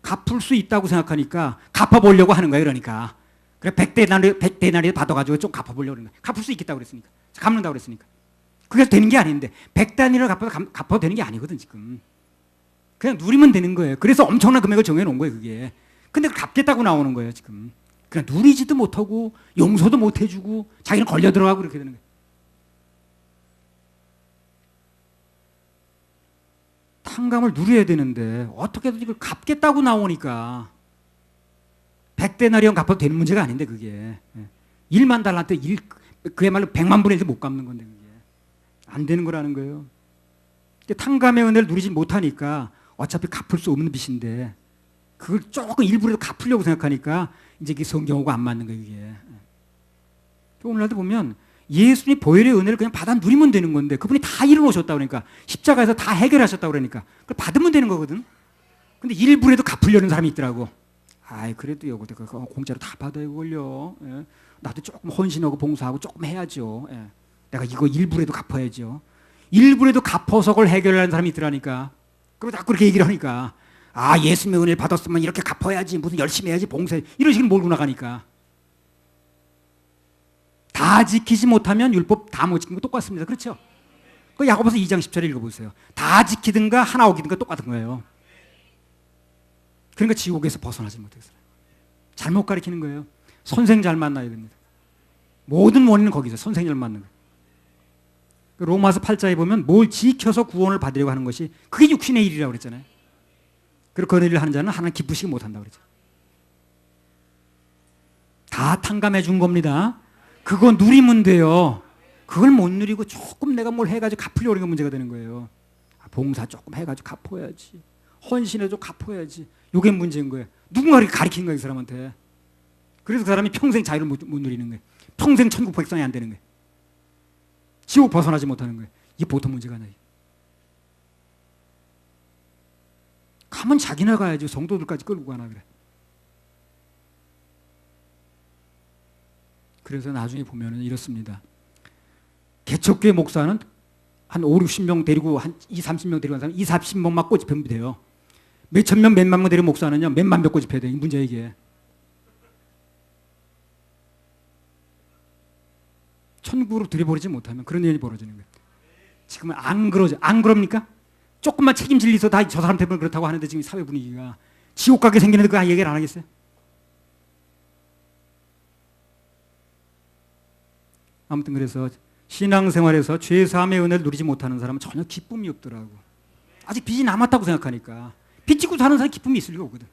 [SPEAKER 1] 갚을 수 있다고 생각하니까 갚아보려고 하는 거야. 그러니까 그래 100데나리 받아가지고 좀 갚아보려고 그러는 거야. 갚을 수 있겠다고 그랬으니까. 갚는다고 그랬으니까. 그게 되는 게 아닌데 100데나리를 갚아도 되는 게 아니거든 지금. 그냥 누리면 되는 거예요. 그래서 엄청난 금액을 정해놓은 거예요 그게. 근데 갚겠다고 나오는 거예요 지금. 그냥 누리지도 못하고 용서도 못 해주고 자기는 걸려 들어가고 그렇게 되는 거예요. 탕감을 누려야 되는데 어떻게든 이걸 갚겠다고 나오니까 100데나리온 갚아도 되는 문제가 아닌데 그게 1만 달러한테 그야말로 100만 분의 1도 못 갚는 건데 그게 안 되는 거라는 거예요. 탕감의 은혜를 누리지 못하니까 어차피 갚을 수 없는 빚인데 그걸 조금 일부라도 갚으려고 생각하니까 이제 이게 성경하고 안 맞는 거예요 이게. 오늘날도 보면 예수님이 보혈의 은혜를 그냥 받아 누리면 되는 건데 그분이 다 이루어오셨다 그러니까 십자가에서 다 해결하셨다 그러니까 그걸 받으면 되는 거거든. 근데 일부라도 갚으려는 사람이 있더라고. 아이 그래도 이거 공짜로 다 받아요 그걸요. 예. 나도 조금 헌신하고 봉사하고 조금 해야죠. 예. 내가 이거 일부라도 갚아야죠. 일부라도 갚아서 그걸 해결하는 사람이 있더라니까. 그리고 자꾸 그렇게 얘기를 하니까 예수님의 은혜를 받았으면 이렇게 갚아야지 무슨 열심히 해야지 봉사해 이런 식으로 몰고 나가니까 다 지키지 못하면 율법 다 못 지키는 거 똑같습니다. 그렇죠? 그 야고보서 2장 10절에 읽어보세요. 다 지키든가 하나 어기든가 똑같은 거예요. 그러니까 지옥에서 벗어나지 못했어요. 잘못 가르치는 거예요. 선생 잘 만나야 됩니다. 모든 원인은 거기서 선생 잘 만나는 거예요. 로마서 8장에 보면 뭘 지켜서 구원을 받으려고 하는 것이 그게 육신의 일이라고 그랬잖아요. 그리고 그 일을 하는 자는 하나님 기쁘시게 못한다고 그랬죠. 다 탕감해 준 겁니다. 그거 누리면 돼요. 그걸 못 누리고 조금 내가 뭘 해가지고 갚으려고 하는 게 문제가 되는 거예요. 봉사 조금 해가지고 갚아야지. 헌신해도 갚아야지. 이게 문제인 거예요. 누군가 이렇게 가르치는 거예요 그 사람한테. 그래서 그 사람이 평생 자유를 못 누리는 거예요. 평생 천국 백성이 안 되는 거예요. 지옥 벗어나지 못하는 거예요. 이게 보통 문제가 아니에요. 가면 자기나 가야지 성도들까지 끌고 가나 그래. 그래서 나중에 보면은 이렇습니다. 개척교회 목사는 한 5, 60명 데리고 한 2, 30명 데리고 간 사람 2, 40명만 꼬집히면 돼요. 몇천 명, 몇만 명 데리고 목사는요 몇만 명 꼬집혀야 돼. 이 문제야 이게. 천국으로 들여버리지 못하면 그런 일이 벌어지는 거예요. 지금은 안 그러죠. 안 그럽니까? 조금만 책임질 리 있어 다 저 사람 때문에 그렇다고 하는데 지금 사회 분위기가 지옥 가게 생기는데 그거 얘기를 안 하겠어요? 아무튼 그래서 신앙생활에서 죄사함의 은혜를 누리지 못하는 사람은 전혀 기쁨이 없더라고. 아직 빚이 남았다고 생각하니까. 빚 지고 사는 사람이 기쁨이 있을 리가 없거든.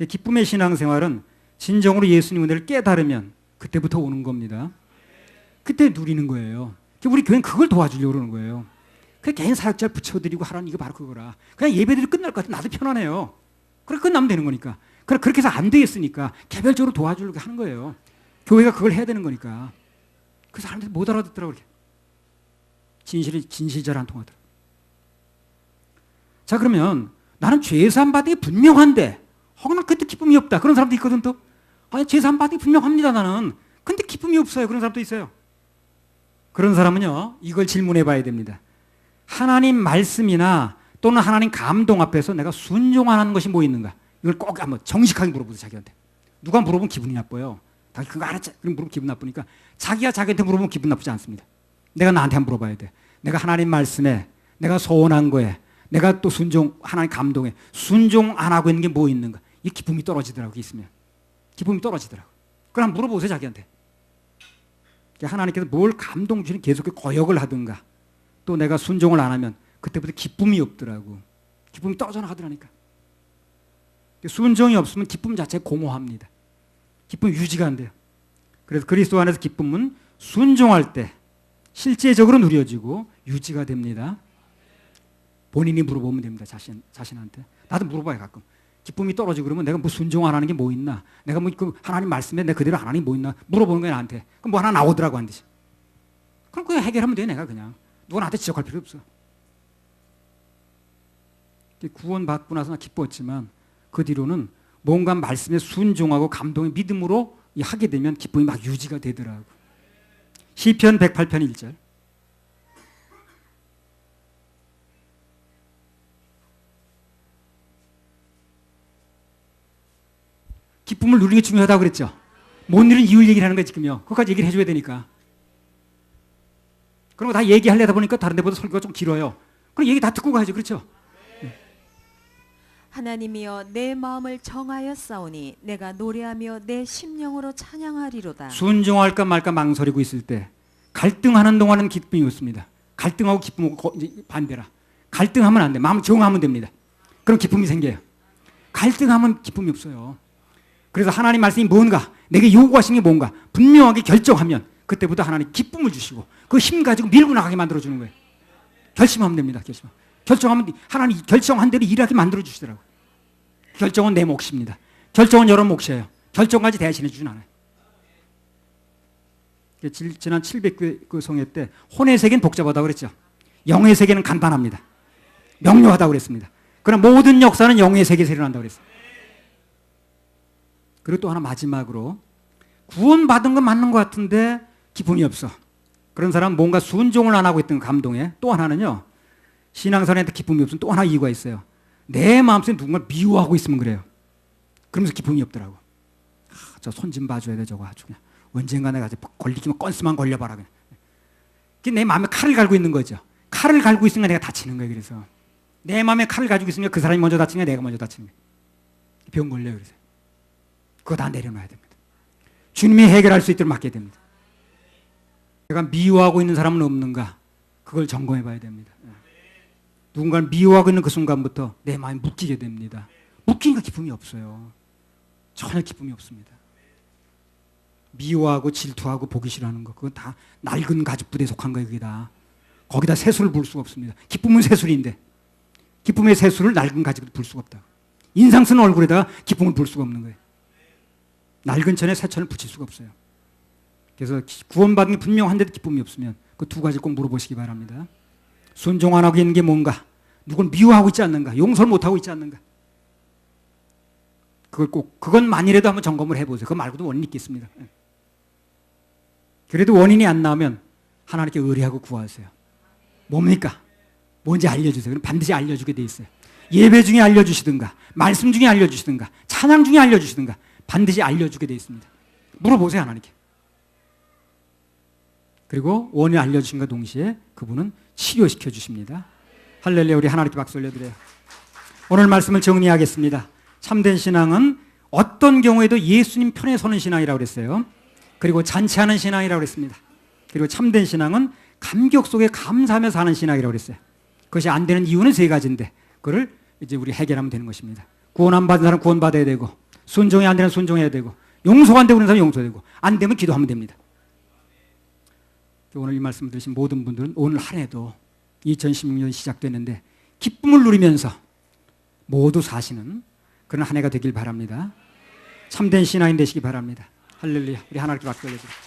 [SPEAKER 1] 기쁨의 신앙생활은 진정으로 예수님 은혜를 깨달으면 그때부터 오는 겁니다. 그때 누리는 거예요. 우리 교회는 그걸 도와주려고 그러는 거예요. 그냥 개인 사역자를 붙여드리고 하라는 이거 바로 그거라. 그냥 예배들이 끝날 것 같아. 나도 편하네요. 그래 끝나면 되는 거니까. 그렇게 해서 안 되겠으니까 개별적으로 도와주려고 하는 거예요. 교회가 그걸 해야 되는 거니까. 그 사람들이 못 알아듣더라고요. 진실이 잘 안 통하더라고요. 자 그러면 나는 죄사함 받은 게 분명한데 난 그때 기쁨이 없다. 그런 사람도 있거든 또. 죄사함 받은 게 분명합니다 나는. 근데 기쁨이 없어요. 그런 사람도 있어요. 그런 사람은요 이걸 질문해 봐야 됩니다. 하나님 말씀이나 또는 하나님 감동 앞에서 내가 순종하는 것이 뭐 있는가? 이걸 꼭 한번 정직하게 물어보세요 자기한테. 누가 물어보면 기분이 나빠요. 그거 알았지? 그럼 물어보면 기분 나쁘니까 자기가 자기한테 물어보면 기분 나쁘지 않습니다. 내가 나한테 한번 물어봐야 돼. 내가 하나님 말씀에, 내가 소원한 거에, 내가 또 하나님 감동에 순종 안 하고 있는 게 뭐 있는가? 이 기쁨이 떨어지더라고, 있으면. 기쁨이 떨어지더라고. 그럼 물어보세요, 자기한테. 하나님께서 뭘 감동 주시는 계속 거역을 하든가, 또 내가 순종을 안 하면 그때부터 기쁨이 없더라고. 기쁨이 떨어져 나가더라니까. 순종이 없으면 기쁨 자체가 공허합니다. 기쁨 유지가 안 돼요. 그래서 그리스도 안에서 기쁨은 순종할 때 실제적으로 누려지고 유지가 됩니다. 본인이 물어보면 됩니다. 자신한테. 나도 물어봐요, 가끔. 기쁨이 떨어지고 그러면 내가 뭐 순종 안 하는 게 뭐 있나? 내가 뭐 그 하나님 말씀에 내가 그대로 안 하는 게 뭐 있나? 물어보는 거야, 나한테. 그럼 뭐 하나 나오더라고, 한 듯이. 그럼 그거 해결하면 돼, 내가 그냥. 누가 나한테 지적할 필요 없어. 구원받고 나서 나 기뻤지만 그 뒤로는 뭔가 말씀에 순종하고 감동의 믿음으로 하게 되면 기쁨이 막 유지가 되더라고. 시편 108편 1절. 기쁨을 누리는 게 중요하다고 그랬죠. 못 누리는 이유를 얘기를 하는 거야, 지금요. 그것까지 얘기를 해줘야 되니까. 그런 거 다 얘기하려다 보니까 다른 데보다 설교가 좀 길어요. 그럼 얘기 다 듣고 가야죠. 그렇죠?
[SPEAKER 2] 하나님이여 내 마음을 정하였사오니 내가 노래하며 내 심령으로 찬양하리로다.
[SPEAKER 1] 순종할까 말까 망설이고 있을 때 갈등하는 동안은 기쁨이 없습니다. 갈등하고 기쁨하고 반대라. 갈등하면 안 돼. 마음 정하면 됩니다. 그럼 기쁨이 생겨요. 갈등하면 기쁨이 없어요. 그래서 하나님 말씀이 뭔가, 내게 요구하시는 게 뭔가 분명하게 결정하면 그때부터 하나님 기쁨을 주시고 그 힘 가지고 밀고 나가게 만들어주는 거예요. 결심하면 됩니다. 결정하면 하나님 결정한 대로 일하게 만들어 주시더라고요. 결정은 내 몫입니다. 결정은 여러 몫이에요. 결정까지 대신해 주진 않아요. 지난 700회 그 성회 때 혼의 세계는 복잡하다고 그랬죠. 영의 세계는 간단합니다. 명료하다고 그랬습니다. 그러나 모든 역사는 영의 세계에서 일어난다고 그랬어요. 그리고 또 하나 마지막으로, 구원받은 건 맞는 것 같은데 기쁨이 없어. 그런 사람은 뭔가 순종을 안 하고 있던 감동에, 또 하나는요, 신앙생활한테 기쁨이 없으면 또 하나 이유가 있어요. 내 마음속에 누군가를 미워하고 있으면 그래요. 그러면서 기쁨이 없더라고. 저 손 좀 봐줘야 돼, 저거 아주 그냥. 언젠가 내가 걸리기만 건스만 걸려봐라. 그냥. 내 마음에 칼을 갈고 있는 거죠. 칼을 갈고 있으니까 내가 다치는 거예요. 그래서 내 마음에 칼을 가지고 있으면 그 사람이 먼저 다치는 거야, 내가 먼저 다치는 거야. 병 걸려요. 그래서 그거 다 내려놔야 됩니다. 주님이 해결할 수 있도록 맡겨야 됩니다. 내가 미워하고 있는 사람은 없는가? 그걸 점검해 봐야 됩니다. 누군가를 미워하고 있는 그 순간부터 내 마음이 묶이게 됩니다. 묶이니까 기쁨이 없어요. 전혀 기쁨이 없습니다. 미워하고 질투하고 보기 싫어하는 거, 그건 다 낡은 가죽부대에 속한 거예요. 그게 다. 거기다 새술을 부을 수가 없습니다. 기쁨은 새술인데 기쁨의 새술을 낡은 가죽으로 부을 수가 없다. 인상 쓰는 얼굴에다가 기쁨을 부을 수가 없는 거예요. 낡은 천에 새 천을 붙일 수가 없어요. 그래서 구원받은 게 분명한데도 기쁨이 없으면 그 두 가지 꼭 물어보시기 바랍니다. 순종 안 하고 있는 게 뭔가, 누굴 미워하고 있지 않는가, 용서를 못하고 있지 않는가. 그것만이라도 한번 점검을 해보세요. 그거 말고도 원인이 있겠습니다. 그래도 원인이 안 나오면 하나님께 의뢰하고 구하세요. 뭡니까? 뭔지 알려주세요. 그럼 반드시 알려주게 돼 있어요. 예배 중에 알려주시든가, 말씀 중에 알려주시든가, 찬양 중에 알려주시든가, 반드시 알려주게 돼 있습니다. 물어보세요, 하나님께. 그리고 원인을 알려주신과 동시에 그분은 치료시켜 주십니다. 할렐루야. 우리 하나님께 박수 올려드려요. 오늘 말씀을 정리하겠습니다. 참된 신앙은 어떤 경우에도 예수님 편에 서는 신앙이라고 그랬어요. 그리고 잔치하는 신앙이라고 그랬습니다. 그리고 참된 신앙은 감격 속에 감사하며 사는 신앙이라고 그랬어요. 그것이 안 되는 이유는 세 가지인데 그걸 이제 우리 해결하면 되는 것입니다. 구원 안 받은 사람은 구원받아야 되고, 순종이 안 되는 순종해야 되고, 용서가 안 되고 있는 사람은 용서되고, 안 되면 기도하면 됩니다. 오늘 이 말씀 들으신 모든 분들은 오늘 한 해도 2016년 시작됐는데 기쁨을 누리면서 모두 사시는 그런 한 해가 되길 바랍니다. 참된 신앙인 되시기 바랍니다. 할렐루야. 우리 하나님께 박수 올려드립니다.